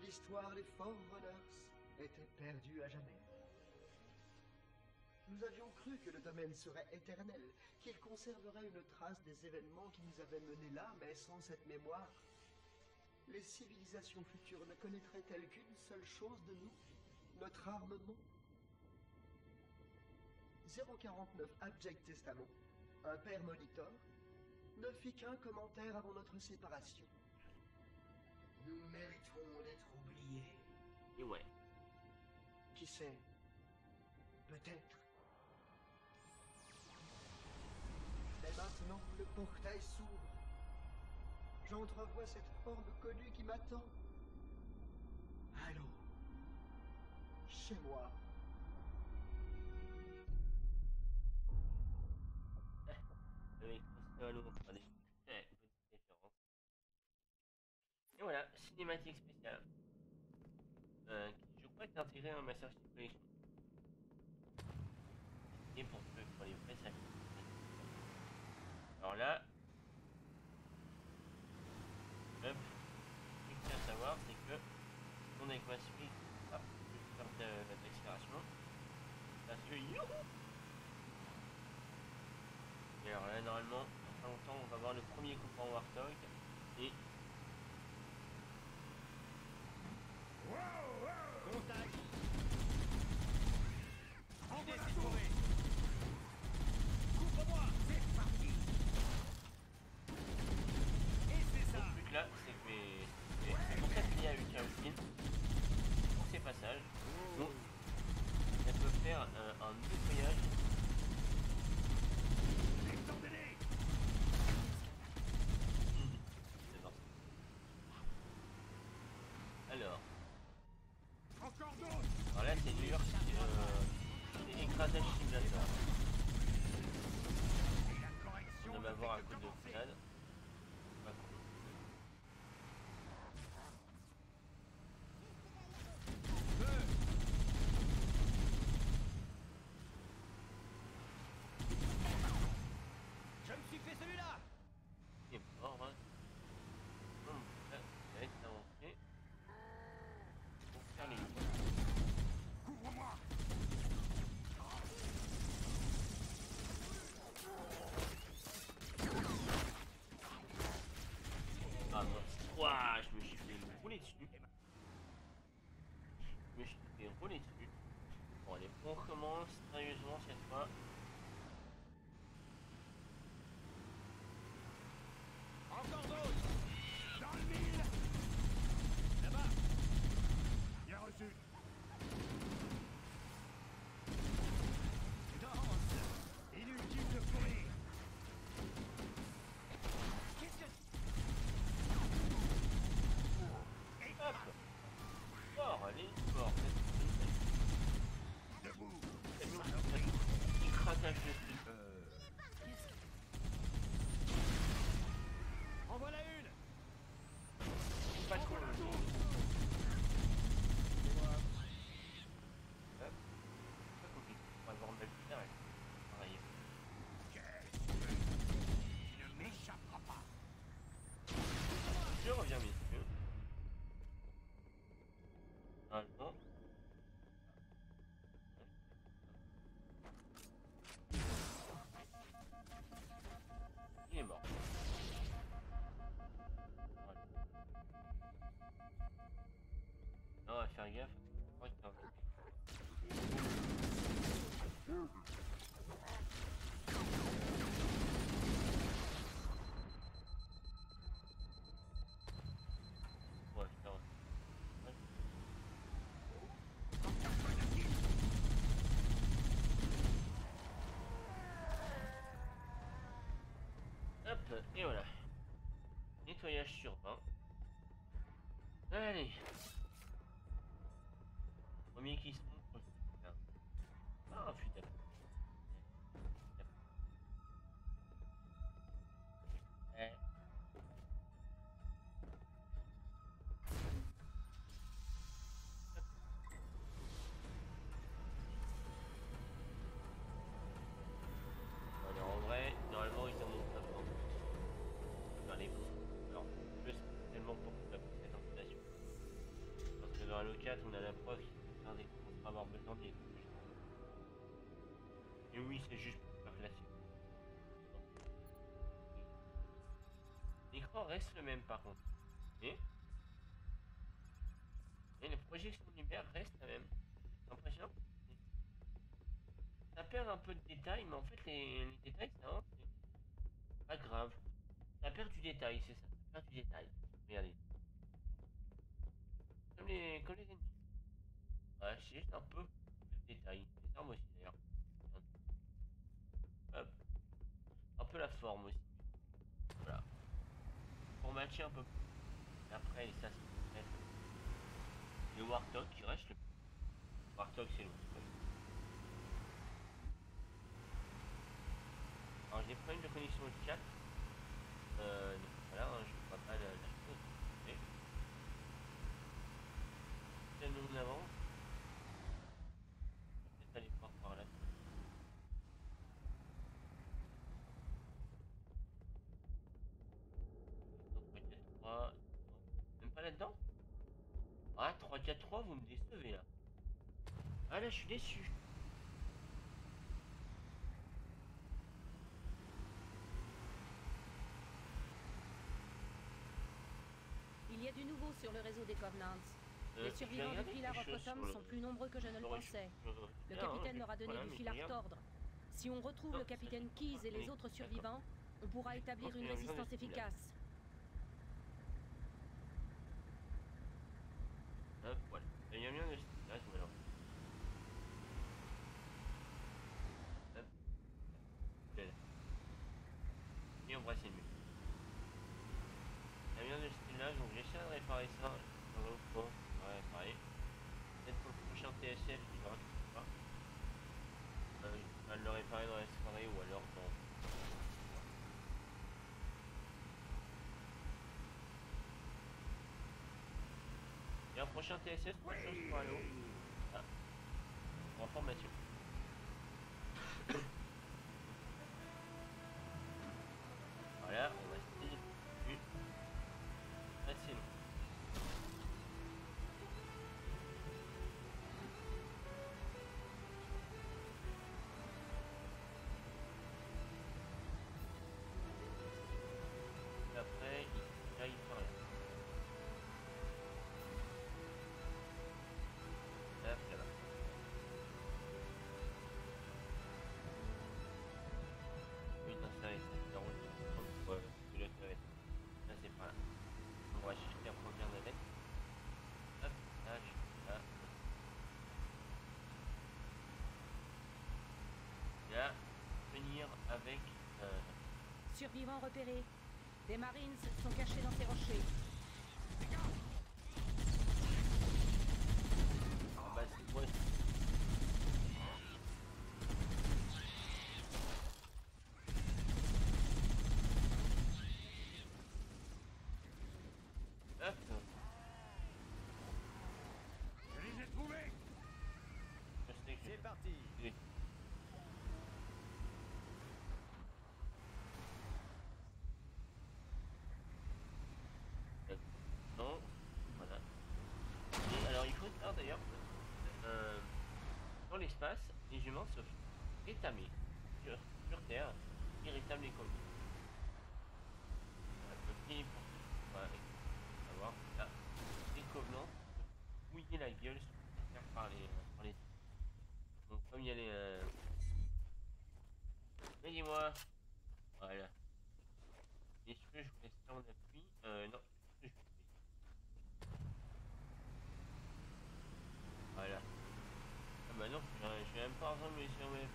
L'histoire des Forerunners était perdue à jamais. Nous avions cru que le domaine serait éternel, qu'il conserverait une trace des événements qui nous avaient menés là, mais sans cette mémoire, les civilisations futures ne connaîtraient-elles qu'une seule chose de nous, notre armement? 049 Abject Testament, un père monitor, ne fit qu'un commentaire avant notre séparation. Nous mériterons d'être oubliés. et ouais. Qui sait? Peut-être. Mais maintenant, le portail s'ouvre. J'entrevois cette forme connue qui m'attend. Allô? Chez moi. Avec Halo, on fera des petites références. Et voilà, cinématique spéciale. Qui je crois est intégré à Master Chief Collection. Et pour les vrais, ça. Alors là, hop, ce qu'il y a à savoir, c'est que on avec ma suite, hop, je vais faire de l'accélération. Parce que youhou! Et alors là, normalement, dans pas longtemps, on va voir le premier coup en Warthog. Et Contact. Idée s'est trouvée. Couvre-moi. C'est parti. Et c'est ça. le truc là, c'est que c'est pour ça qu'il y a eu Chaoskin. Pour ces passages, donc, elle peut faire un nettoyage. Descendez-les. C'est bon. Alors Encore d'autres. là c'est dur, c'est écrasage simulator. Et la correction On ne va fait avoir un que coup de commencer. grenade. Pas cool. Je me suis fait celui-là. Il est mort, hein. Bon, là, ça va être avancé. On commence sérieusement cette fois. Encore d'autres. Dans le mille. Là-bas. Bien reçu. Danse. Inutile de courir. Qu'est-ce que... Hop. Fort, allez, fort. Debout. Il craquage de trucs. En voilà une. Pas trop. Hop. Pas compliqué. On va voir le faire et pareil. Il ne m'échappera pas. Je reviens, messieurs. Allons. Il est mort. Voilà. Non, on va faire gaffe. Je crois qu'il y a un truc. Ouais, putain. Ouais. Hop, et voilà. Nettoyage sur 20. Allez. Premier qui se montre. Ah putain. Eh. Alors en vrai, normalement ils en ont pas besoin. Enfin, les bons. Alors, je sais tellement pour cette installation. Parce que dans Halo 4, on a la preuve qu'il faut faire des contrats avoir besoin des. Et oui, c'est juste pour faire classique. L'écran reste le même par contre. Et les projections de lumière restent la même. C'est impressionnant. Ça perd un peu de détails, mais en fait les détails ça va, c'est pas grave. Ça perd du détail, c'est ça. Ça perd du détail. Regardez. Comme les ennemis. Ouais, c'est juste un peu de détail. Les armes aussi d'ailleurs. Hop. Un peu la forme aussi. Voilà. Pour matcher un peu. Et après, ça c'est le Warthog qui reste le. Warthog c'est le. Alors j'ai des problèmes de connexion au chat. Donc voilà, hein, je vois pas la chose. Mais. C'est nous en avance. Peut-être aller voir par là. Non, même pas là-dedans. Ah, 3-4-3, vous me décevez là. Ah là, je suis déçu. Il y a du nouveau sur le réseau des Covenants. Les survivants du Pilar Oppotum sont plus nombreux que je ne le pensais. Le capitaine leur a donné du fil à retordre. Si on retrouve le capitaine Keyes et les autres survivants, on pourra établir une résistance efficace. Hop, voilà. Il y a bien de là, je me lance. Hop. Et on va essayer de mieux. Il y a bien de ce style là, donc j'essaie de réparer ça. Ouais, pareil. Peut-être pour le prochain TSF, il faudra que je sais pas. Je vais le réparer dans la soirée ou alors dans. Et un prochain TSF, prochain sur Halo. Ah. En formation. Voilà, on va essayer une. Assez long. Et après, il part là. Hop, là-bas. avec... Survivants repérés. Des Marines sont cachés dans ces rochers. Ah bah c'est quoi? Hop. Je les ai trouvés. C'est parti. Oui. Non, voilà. Et alors il faut savoir d'ailleurs dans l'espace, les humains se rétamer sur Terre, ils rétament les colons. Voilà, savoir là, les Covenants mouiller la gueule sur Terre par les. Donc comme il y a les mais dis-moi. Voilà. Est-ce que je vous laisse ça en appui? Non. Voilà. Ah bah non, je vais même pas entendre mes sur mes...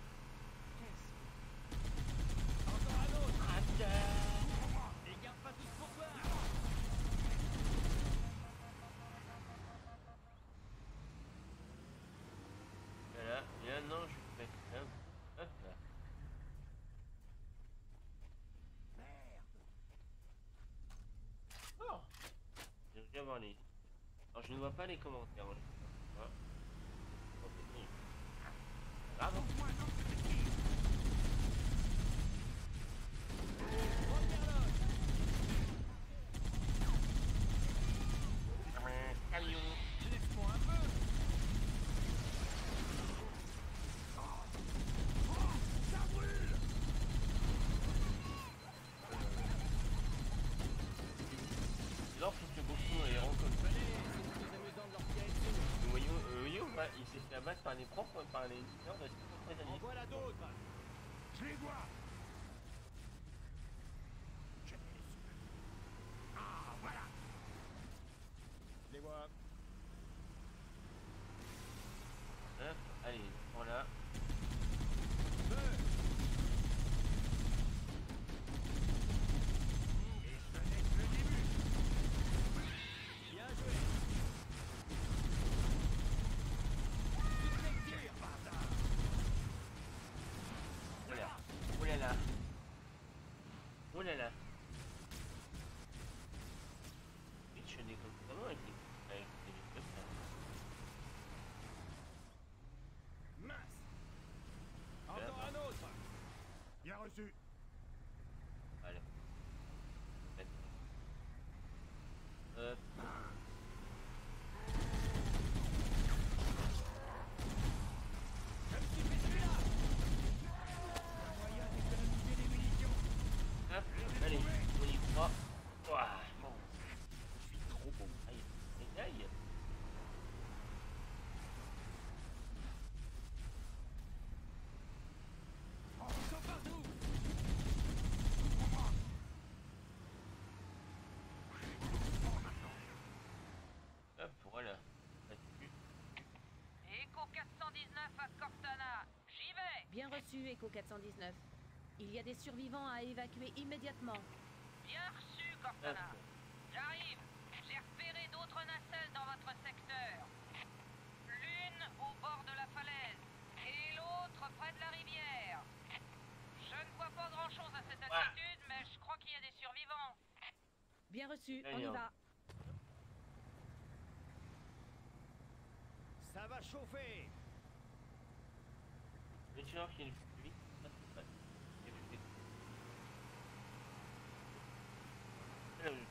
Encore un autre. Les garde pas tous pour toi. Voilà, et là non, je vais faire hop là. Oh, je vais voir les... Alors je ne vois pas les commentaires. Voilà. Ah bon. Camion. Laisse-moi un peu. Ça brûle. Alors faut que beaucoup aient rencontré. Le voyou, bah, il s'est fait abattre par les propres, par les leaders de ses propres amis. En voilà d'autres. Je les vois. Ah, voilà. Je les vois. Hop, allez, voilà. Et ce n'est que le début. Bien joué. Quel bâtard. Voilà. Oh là là. Oh là là. Vite, je déconne vraiment avec les... Mince. Encore un autre. Bien reçu. Voilà. Hop. Je me suis fait celui-là. Moyen d'économiser des munitions. Hop. Allez, on y croit. Ouah. Bon. Je suis trop bon. Aïe. Aïe, aïe. Ils sont partout. Hop, voilà. Là-dessus. Echo 419 à Cortana. J'y vais. Bien reçu, Echo 419. Il y a des survivants à évacuer immédiatement. Bien reçu, Cortana. J'arrive. J'ai repéré d'autres nacelles dans votre secteur. L'une au bord de la falaise et l'autre près de la rivière. Je ne vois pas grand-chose à cette altitude, mais je crois qu'il y a des survivants. Bien reçu, on y Gagnant. va. Ça va chauffer. Le tueur qui est le plus vite, ça c'est pas. Il est plus vite. Là, oui.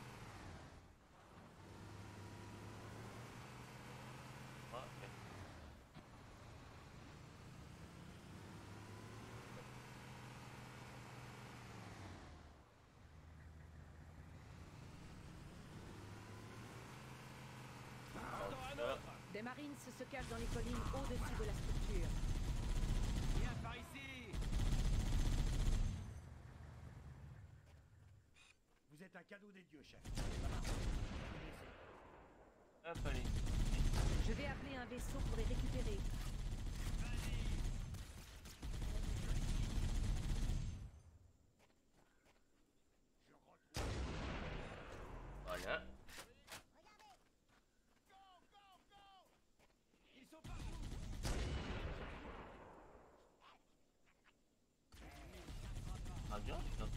Ah, ok. Encore un Là. autre. Des Marines se cachent dans les collines au-dessus de la structure. Viens par ici. Vous êtes un cadeau des dieux, chef. Hop, allez. Je vais appeler un vaisseau pour les récupérer. Voilà. Ils sont partout. Ah bien, putain.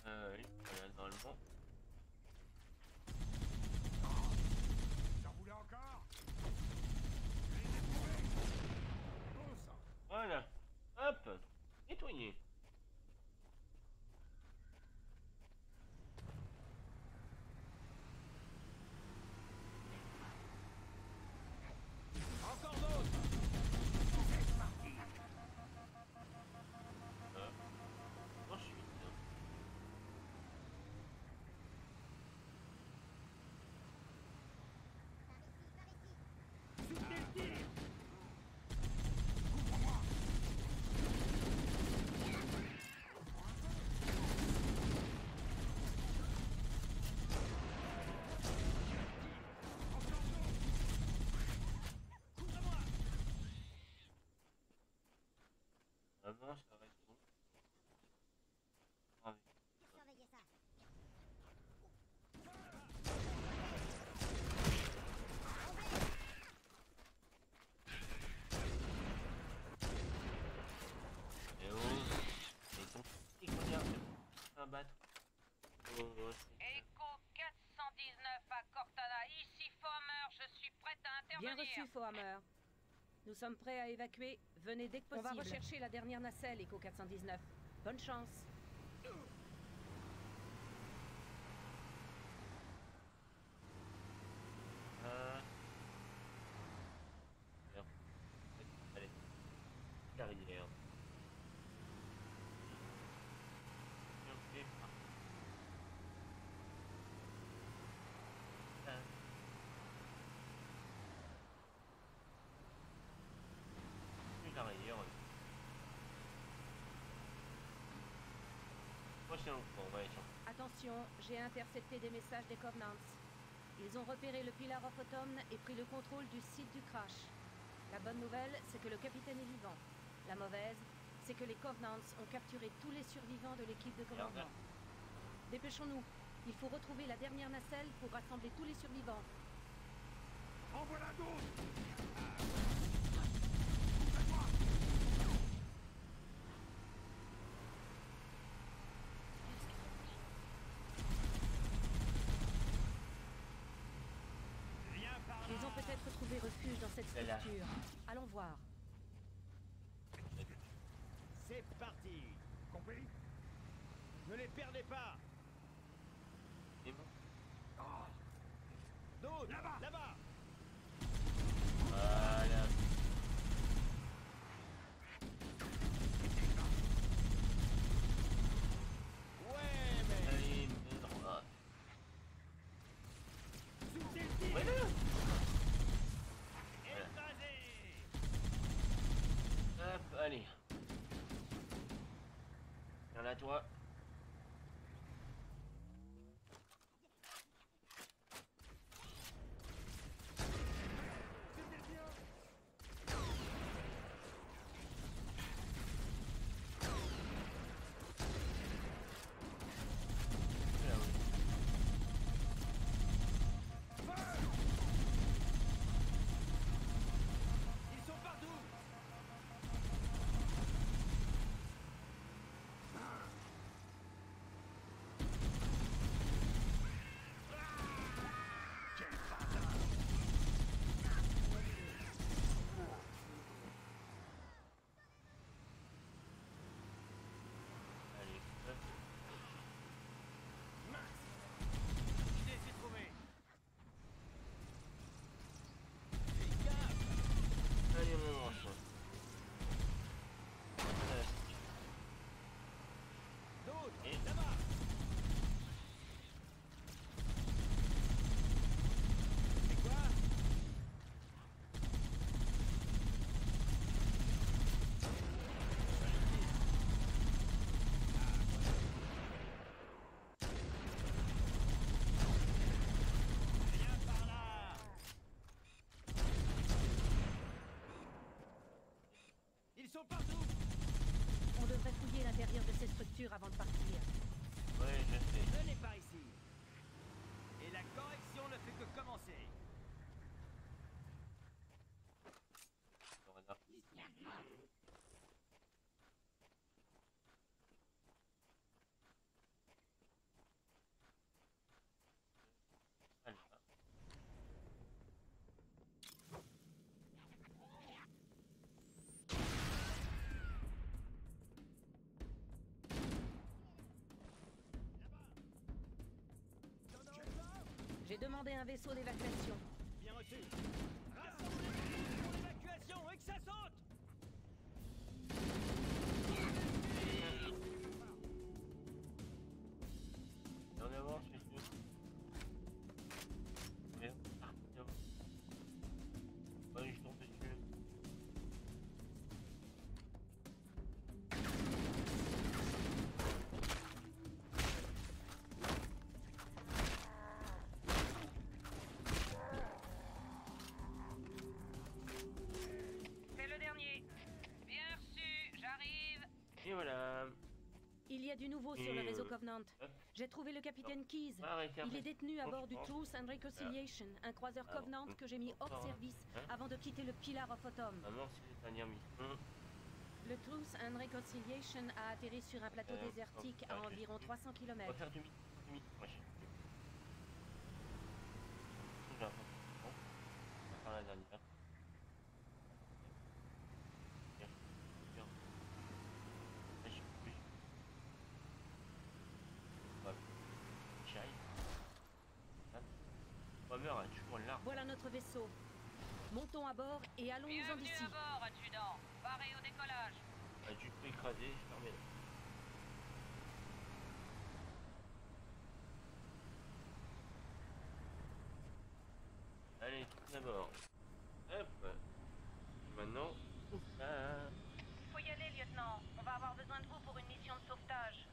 Oui, voilà, normalement. J'en voulais encore. Je les ai trouvés. Bon sang. Voilà. Hop. Nettoyer. Encore d'autres. C'est parti. Ensuite. Soutenez le tir. Couvre-moi. Couvre-moi. Vraiment, ça va être bon. Ah, oui. Surveillez ça. Et oh. Et ton petit connard de battre. Oh, c'est Echo 419 à Cortana, ici Fohammer, je suis prête à Bien intervenir. reçu, Fohammer. Nous sommes prêts à évacuer. Venez dès que possible. On va rechercher la dernière nacelle, Echo 419. Bonne chance. Bien. Allez. Carrière. Ok. Plus carrière. Prochain coup, on va échanger. Attention, j'ai intercepté des messages des Covenants. Ils ont repéré le Pillar of Autumn et pris le contrôle du site du crash. La bonne nouvelle, c'est que le capitaine est vivant. La mauvaise, c'est que les Covenants ont capturé tous les survivants de l'équipe de commandement. Dépêchons-nous. Il faut retrouver la dernière nacelle pour rassembler tous les survivants. En voilà d'autres. Viens par là. Ils ont peut-être trouvé refuge dans cette C'est là. structure. Allons voir. C'est parti. Compris? Ne les perdez pas. C'est bon. D'autres. Là-bas. Là-bas. Voilà. Ouais, mais. Allez, droit. Soutenez le tir. Voilà. Écrasé. Hop, allez. Viens là, toi. C'était bien. Là, oui. Ils sont partout. sont partout. On devrait fouiller l'intérieur de ces structures avant de partir. Ouais, je sais. Venez par ici. Et la correction ne fait que commencer. J'ai demandé un vaisseau d'évacuation. Bien reçu. Rassemblez-vous pour l'évacuation et que ça saute. En avant, c'est tout. Ouais, je tombe dessus. C'est le dernier. Bien reçu, j'arrive. Et voilà. Il y a du nouveau sur le réseau Covenant. J'ai trouvé le capitaine Keyes. Il est détenu à bord du Truth and Reconciliation, un croiseur Covenant que j'ai mis hors service avant de quitter le Pillar of Autumn. Le Truth and Reconciliation a atterri sur un plateau désertique à environ 300 On va km. faire demi. Ouais. On va faire la dernière. A toujours là. Voilà notre vaisseau. Montons à bord et allons-nous-en Bienvenue d'ici. à bord, adjudant. Paré au décollage. Du coup écrasé, fermé. Allez, tout d'abord. Hop. Maintenant. Faut y aller, lieutenant. On va avoir besoin de vous pour une mission de sauvetage.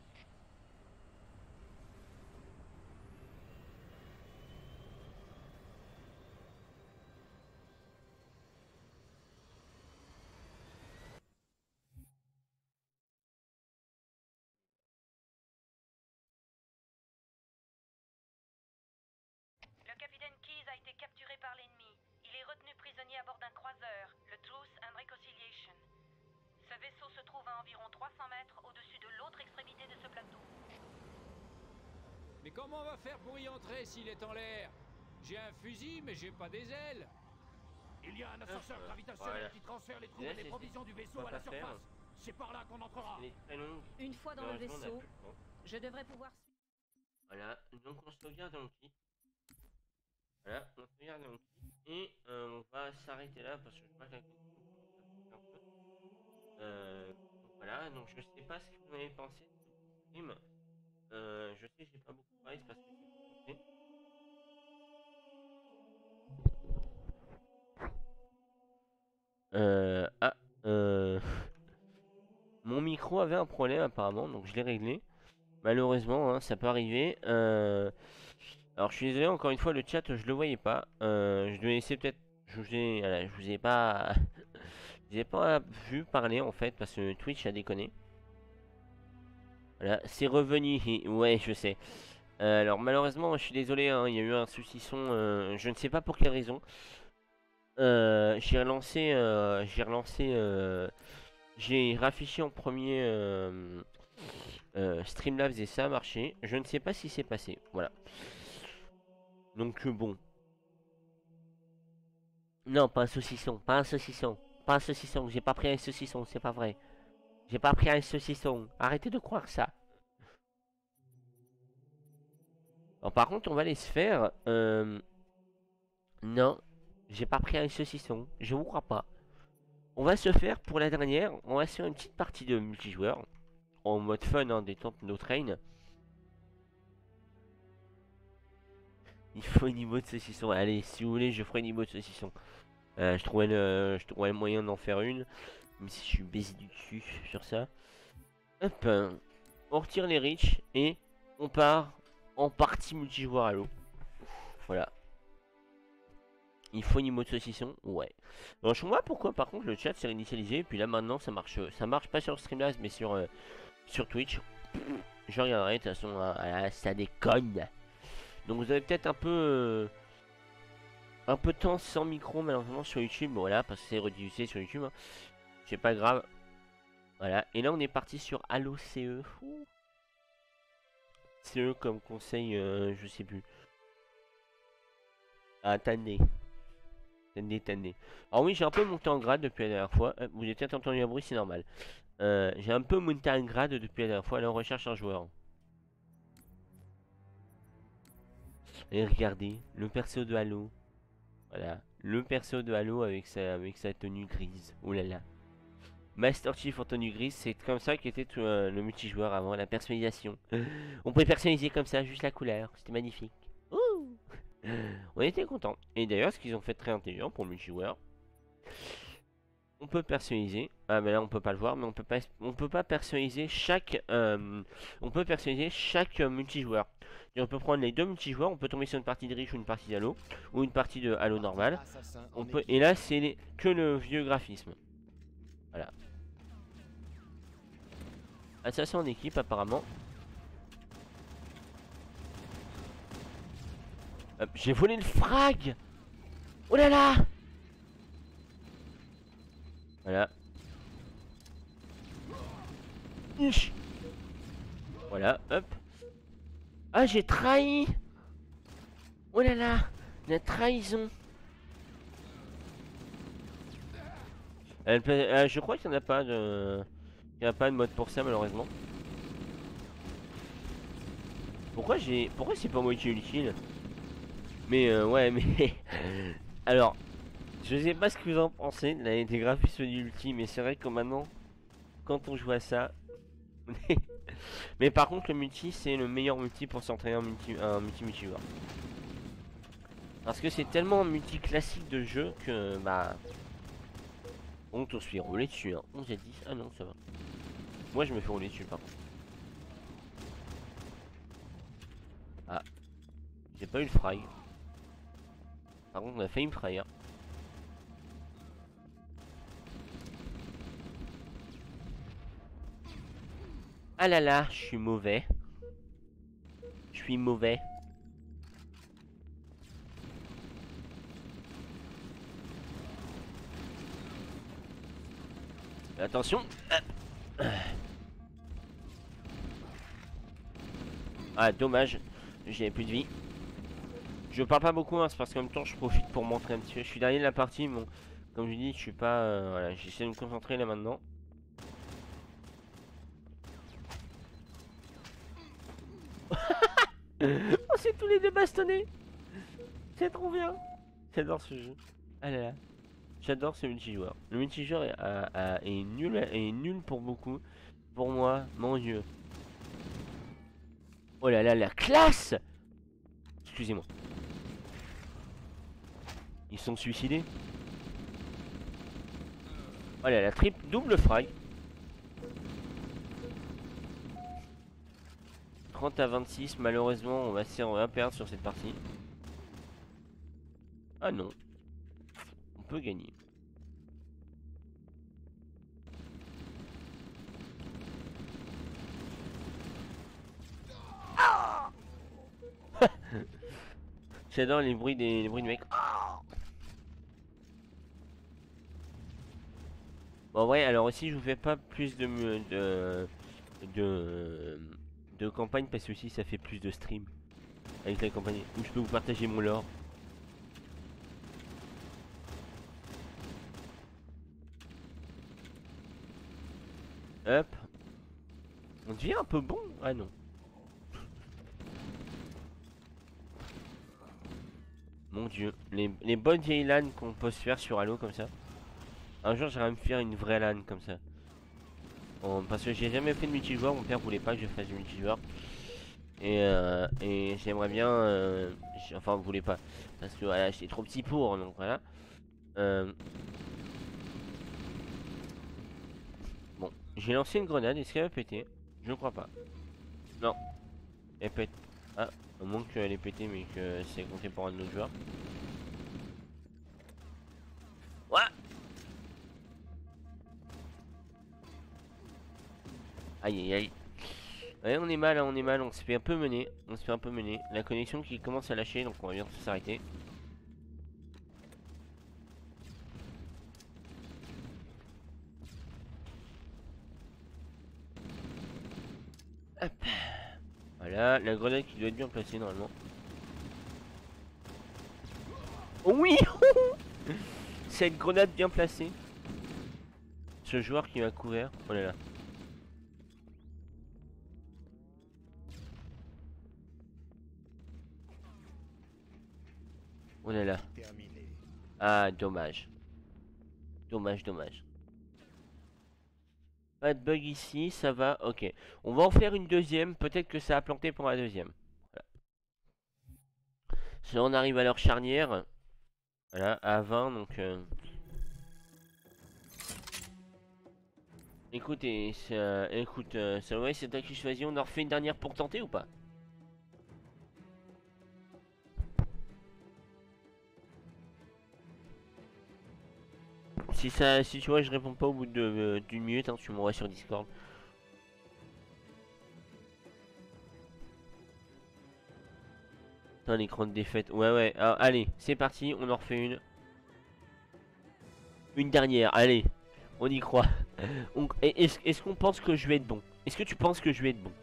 Le capitaine Keyes a été capturé par l'ennemi. Il est retenu prisonnier à bord d'un croiseur, le Truth and Reconciliation. Ce vaisseau se trouve à environ 300 mètres au-dessus de l'autre extrémité de ce plateau. Mais comment on va faire pour y entrer s'il est en l'air? J'ai un fusil, mais j'ai pas des ailes. Il y a un ascenseur gravitationnel qui transfère les troupes et les provisions du vaisseau à la surface. C'est par là qu'on entrera. Une fois dans le vaisseau, je devrais pouvoir... Voilà, donc on sauvegarde un outil. Voilà, on sauvegarde un outil. Et on va s'arrêter là parce que je crois que la un peu. Donc voilà, donc je sais pas ce que vous avez pensé de ce stream. Je sais que j'ai pas beaucoup parlé, c'est parce que j'ai pensé. Ah, mon micro avait un problème apparemment, donc je l'ai réglé. Malheureusement, hein, ça peut arriver. Alors je suis désolé, encore une fois, le chat, je le voyais pas. Je devais essayer peut-être. Voilà, je vous ai pas. Je vous ai pas vu parler en fait, parce que Twitch a déconné. Voilà, c'est revenu. Ouais, je sais. Alors malheureusement, je suis désolé, hein, il y a eu un souci son. Je ne sais pas pour quelle raison. J'ai relancé. J'ai raffiché en premier Streamlabs et ça a marché. Je ne sais pas si c'est passé. Voilà. Donc bon. Non, pas un saucisson. Pas un saucisson. Pas un saucisson. J'ai pas pris un saucisson. C'est pas vrai. J'ai pas pris un saucisson. Arrêtez de croire ça. Alors, par contre, on va aller se faire. Non. J'ai pas pris un saucisson. Je vous crois pas. On va se faire pour la dernière. On va se faire une petite partie de multijoueur. En mode fun, hein, détente no train. Il faut une emote de saucisson. Allez, si vous voulez, je ferai une emote de saucisson. Je trouvais le moyen d'en faire une. Même si je suis baisé du dessus sur ça. Hop. On retire les riches et on part en partie multijoueur à l'eau. Voilà. Il faut une emote saucisson. Ouais. Donc je vois pourquoi par contre le chat s'est réinitialisé. Et puis là maintenant ça marche pas sur Streamlabs mais sur Twitch. Je regarderai de toute façon. Ça déconne. Donc vous avez peut-être un peu de temps sans micro malheureusement sur YouTube. Bon, voilà parce que c'est rediffusé sur YouTube. Hein. C'est pas grave. Voilà. Et là on est parti sur Halo CE. CE comme conseil, je sais plus. Ah, attendez. Alors oui, j'ai un peu monté en grade depuis la dernière fois. Vous avez peut-être entendu un bruit, c'est normal. J'ai un peu monté en grade depuis la dernière fois. Là, on recherche un joueur. Et regardez, le perso de Halo. Voilà, le perso de Halo avec sa tenue grise. Oh là là. Master Chief en tenue grise, c'est comme ça qu'était le multijoueur avant, la personnalisation. On pouvait personnaliser comme ça, juste la couleur. C'était magnifique. Ouh. On était content. Et d'ailleurs, ce qu'ils ont fait très intelligent pour le multijoueur, on peut personnaliser. Ah, mais là, on peut pas le voir, mais on peut pas personnaliser chaque multijoueur. Et on peut prendre les deux multijoueurs, on peut tomber sur une partie de Reach ou une partie d'Halo, ou une partie de Halo normal. Et là, c'est que le vieux graphisme. Voilà. Assassin en équipe, apparemment. J'ai volé le frag. Oh là là. Voilà. Voilà, hop. Ah, j'ai trahi. Oh là là. La trahison. Je crois qu'il n'y en a pas de... Il n'y a pas de mode pour ça, malheureusement. Pourquoi c'est pas moi qui ai eu le kill? Mais ouais, mais... Alors, je sais pas ce que vous en pensez des graphismes du ulti, mais c'est vrai que maintenant, quand on joue à ça... Mais par contre, le multi, c'est le meilleur multi pour s'entraîner un multi-multijoueur. Parce que c'est tellement un multi classique de jeu que, bah... On se fait rouler dessus, hein. 11 à 10, ah non, ça va. Moi, je me fais rouler dessus, par contre. Ah. J'ai pas eu le fry. Par contre, on a failli me fryer. Ah là là, je suis mauvais. Je suis mauvais. Attention. Ah, dommage. J'avais plus de vie. Je parle pas beaucoup, hein, c'est parce qu'en même temps je profite pour montrer un petit peu. Je suis dernier de la partie, bon, comme je dis, je suis pas... voilà, j'essaie de me concentrer là maintenant. On s'est tous les deux bastonnés. C'est trop bien. J'adore ce jeu. Ah là là. J'adore ce multijoueur. Le multijoueur est nul pour beaucoup. Pour moi, mon dieu. Oh là là, la classe. Excusez-moi. Ils sont suicidés. Oh là, la double frag. 30 à 26, malheureusement, on va perdre sur cette partie. Ah non. On peut gagner. J'adore les bruits de mecs. Bon, ouais, alors aussi je vous fais pas plus de campagne parce que aussi ça fait plus de stream avec la campagne où je peux vous partager mon lore. Hop. On devient un peu bon. Ah non. Mon dieu. Les bonnes vieilles LAN qu'on peut se faire sur Halo comme ça. Un jour j'aimerais me faire une vraie LAN comme ça. Bon, parce que j'ai jamais fait de multijoueur, mon père voulait pas que je fasse du multijoueur. Et j'aimerais bien... enfin, on voulait pas. Parce que voilà, j'étais trop petit pour, donc voilà. Bon, j'ai lancé une grenade, est-ce qu'elle va péter? Je crois pas. Non. Elle pète. Ah, au moins qu'elle est pétée, mais que c'est compté pour un autre joueur. Aïe aïe aïe. Ouais, on est mal, hein, on est mal, on se fait un peu mener. On se fait un peu mener. La connexion qui commence à lâcher, donc on va bientôt s'arrêter. Hop. Voilà, la grenade qui doit être bien placée normalement. Oh oui. Cette grenade bien placée. Ce joueur qui m'a couvert. Oh là là. Oh là là. Ah, dommage. Dommage, dommage. Pas de bug ici, ça va. Ok. On va en faire une deuxième. Peut-être que ça a planté pour la deuxième. Voilà. Là, on arrive à l'heure charnière. Voilà, à 20, donc... Écoutez, ça ouais, c'est toi qui choisis. On en refait une dernière pour tenter ou pas? Si tu vois, je réponds pas au bout d'une minute, hein, tu m'envoies sur Discord. Un écran de défaite. Ouais, ouais. Alors, allez, c'est parti. On en refait une. Une dernière. Allez, on y croit. Est-ce qu'on pense que je vais être bon? Est-ce que tu penses que je vais être bon?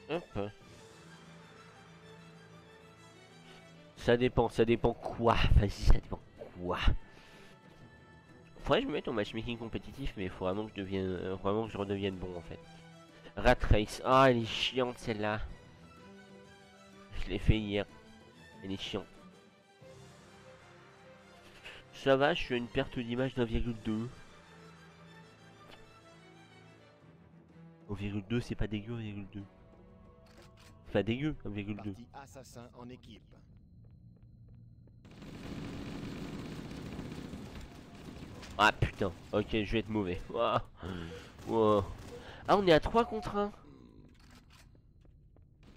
Hop. Ça dépend quoi? Vas-y, ça dépend quoi? Faudrait que je me mette au matchmaking compétitif, mais il faut vraiment que je devienne, vraiment que je redevienne bon en fait. Rat Race, ah elle est chiante celle-là. Je l'ai fait hier. Elle est chiante. Ça va, je suis à une perte d'image d'1,2. 1,2 c'est pas dégueu, 1,2. C'est pas dégueu, 1,2. Assassin en équipe. Ah putain, ok, je vais être mauvais. Wow. Wow. Ah, on est à 3 contre 1.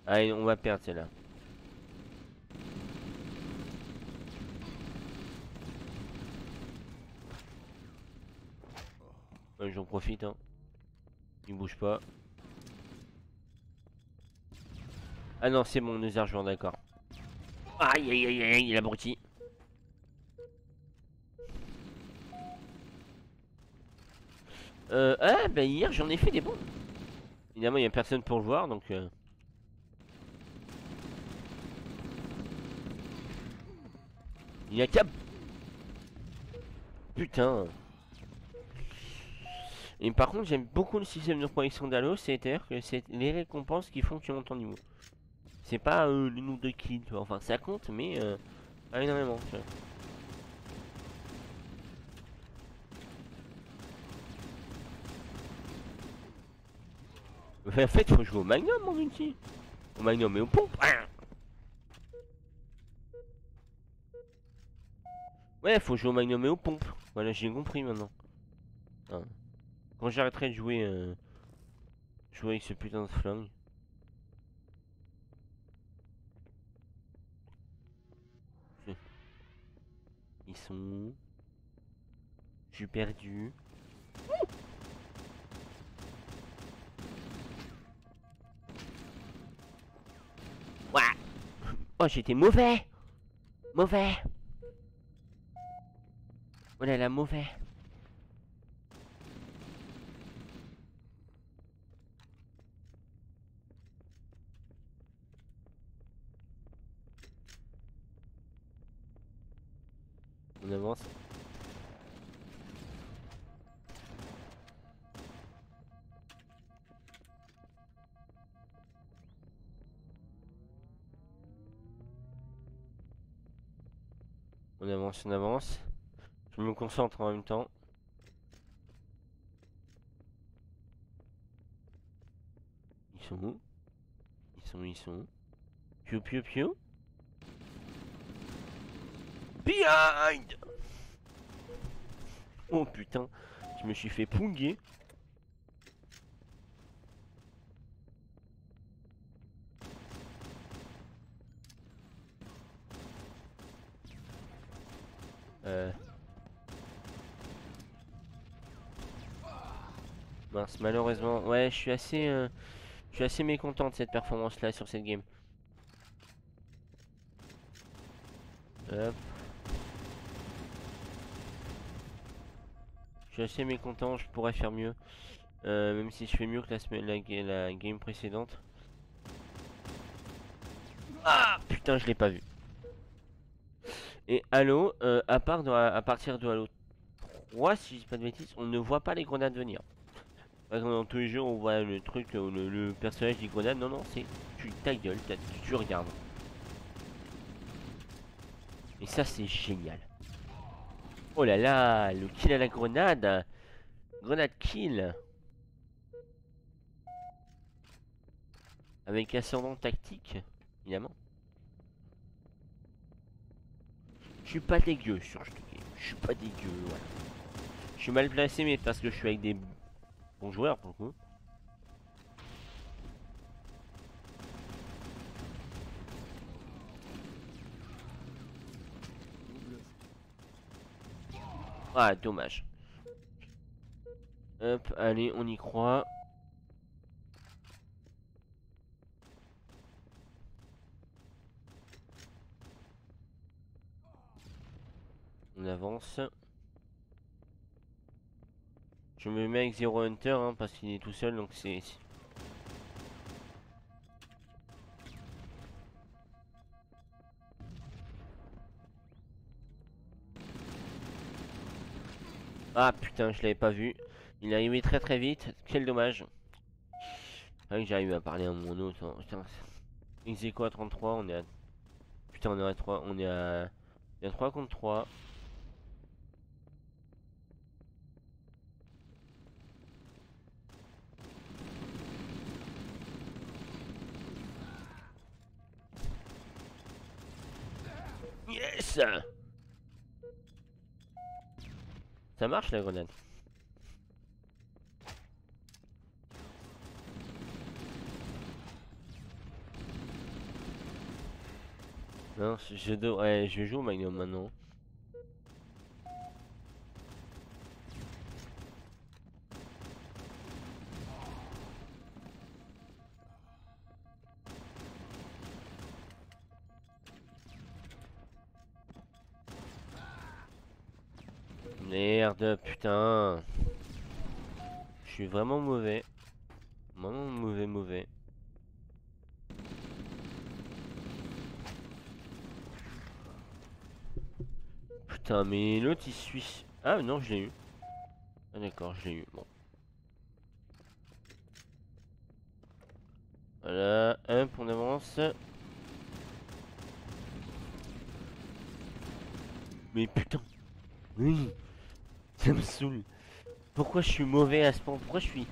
Allez, on va perdre celle-là. Ouais, j'en profite, hein. Il bouge pas. Ah non, c'est bon, on nous a rejoint, d'accord. Aïe aïe aïe aïe, il a abruti. Ah bah hier j'en ai fait des bons. Évidemment il n'y a personne pour le voir donc il y a cap. Putain. Et par contre j'aime beaucoup le système de progression d'Halo, c'est-à-dire que c'est les récompenses qui font que tu montes en niveau. C'est pas le nombre de kills, tu vois. Enfin ça compte mais pas énormément, tu vois. En fait, faut jouer au Magnum, mon ulti. Au Magnum et aux pompes. Ouais, faut jouer au Magnum et aux pompes. Voilà, j'ai compris maintenant. Hein. Quand j'arrêterai de jouer, jouer avec ce putain de flingue. Ils sont où? Je suis perdu. Ouah. Oh, j'étais mauvais. Mauvais. Oh là là, mauvais. On avance. On avance, on avance. Je me concentre en même temps. Ils sont où? Ils sont où? Piu piu piu. Behind! Oh putain, je me suis fait punguer. Mince, malheureusement. Ouais, je suis assez mécontent de cette performance là sur cette game. Hop. Je suis assez mécontent, je pourrais faire mieux. Même si je fais mieux que la game précédente. Ah putain, je l'ai pas vu. Et Halo, à partir de Halo 3, si je dis pas de bêtises, on ne voit pas les grenades venir. Par exemple, dans tous les jeux, on voit le truc, le personnage dit grenade. Non, non, c'est ta gueule, tu regardes. Et ça, c'est génial. Oh là là, le kill à la grenade. Grenade kill. Avec ascendant tactique, évidemment. Je suis pas dégueu sur ce game. Je suis pas dégueu, voilà. Je suis mal placé, mais parce que je suis avec des bons joueurs pour le coup. Ah, dommage. Hop, allez, on y croit. On avance. Je me mets avec Zero Hunter hein, parce qu'il est tout seul, donc c'est... Ah putain, je l'avais pas vu. Il est arrivé très très vite. Quel dommage. Ah que j'arrive à parler à mon autre. Hein. Putain. Execo à 33, on est à... Putain, on est à 3. On est à 3 contre 3. Yes! Ça marche la grenade. Non, je joue au Magnum maintenant. Merde, putain. Je suis vraiment mauvais. Vraiment mauvais. Putain, mais l'autre il suit. Ah non, je l'ai eu. Ah d'accord, je l'ai eu. Bon. Voilà, hop, on avance. Mais putain. Oui. Ça me saoule. Pourquoi je suis mauvais à ce point? Pourquoi je suis...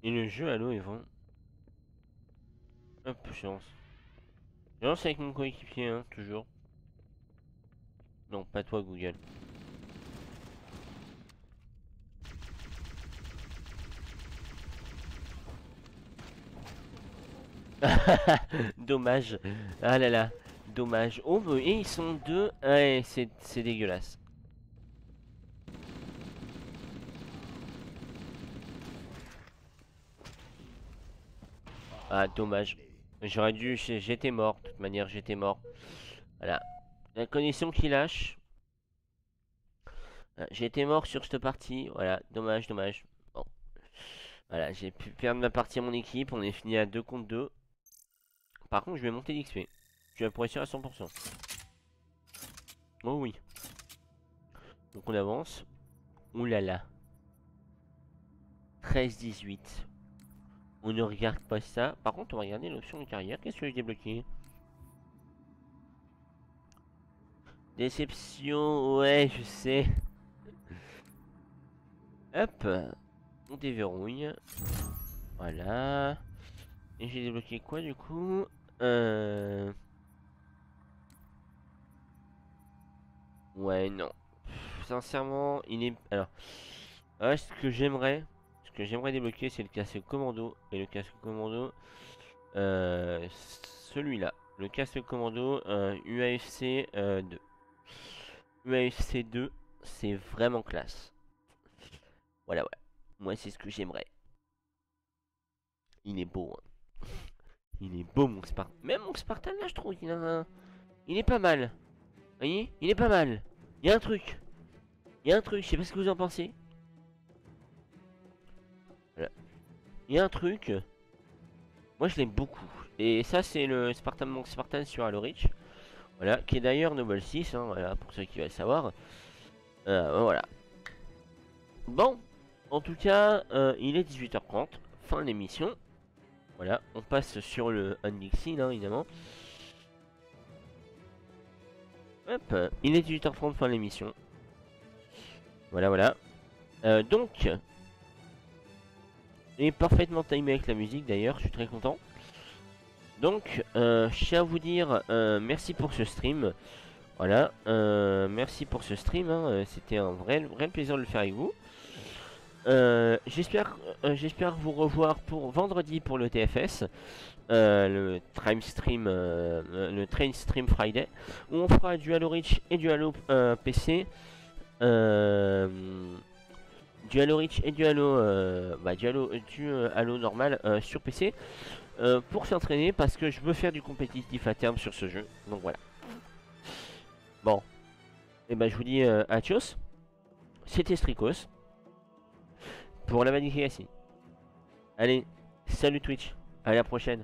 Et le jeu, Halo, ils vont... Hop, je lance. Je lance avec mon coéquipier, hein, toujours. Non, pas toi, Google. Dommage. Ah là là. Dommage. Oh, et ils sont deux. Ouais, c'est dégueulasse. Ah, dommage. J'aurais dû... J'étais mort. De toute manière, j'étais mort. Voilà. La connexion qui lâche. J'ai été mort sur cette partie. Voilà. Dommage. Bon. Voilà. J'ai pu perdre ma partie à mon équipe. On est fini à 2 contre 2. Par contre, je vais monter l'XP. Je vais progresser à 100%. Oh oui. Donc on avance. Ouh là là. 13-18. On ne regarde pas ça. Par contre, on va regarder l'option de carrière. Qu'est-ce que j'ai débloqué? Déception. Ouais, je sais. Hop. On déverrouille. Voilà. Et j'ai débloqué quoi du coup? Ouais, non. Sincèrement, il est... Alors, ce que j'aimerais débloquer, c'est le casque commando. Et le casque commando, celui-là. Le casque commando UAFC 2. UAFC 2, c'est vraiment classe. Voilà, ouais. Moi, c'est ce que j'aimerais. Il est beau, hein. Il est beau, mon Spartan. Même mon Spartan, là, je trouve qu'il a... Il est pas mal. Vous voyez? Il est pas mal. Il y a un truc. Il y a un truc, je sais pas ce que vous en pensez. Voilà. Il y a un truc. Moi, je l'aime beaucoup. Et ça, c'est le Spartan Monk Spartan sur Halo Reach. Voilà, qui est d'ailleurs Noble 6, hein, voilà, pour ceux qui veulent savoir. Voilà. Bon, en tout cas, il est 18h30, fin de l'émission. Voilà, on passe sur le unboxing, hein, évidemment. Hop, il est 18h30, fin de l'émission. Voilà, voilà. Donc, il est parfaitement timé avec la musique, d'ailleurs, je suis très content. Donc, je tiens à vous dire merci pour ce stream. Voilà, merci pour ce stream, hein. C'était un vrai plaisir de le faire avec vous. J'espère vous revoir pour vendredi pour le TFS, le Train Stream Friday, où on fera du Halo Reach et du Halo PC, du Halo Reach et du Halo, Halo normal sur PC, pour s'entraîner parce que je veux faire du compétitif à terme sur ce jeu. Donc voilà. Bon, et ben je vous dis adios. C'était Strikos pour la Vanity. Allez, salut Twitch, à la prochaine.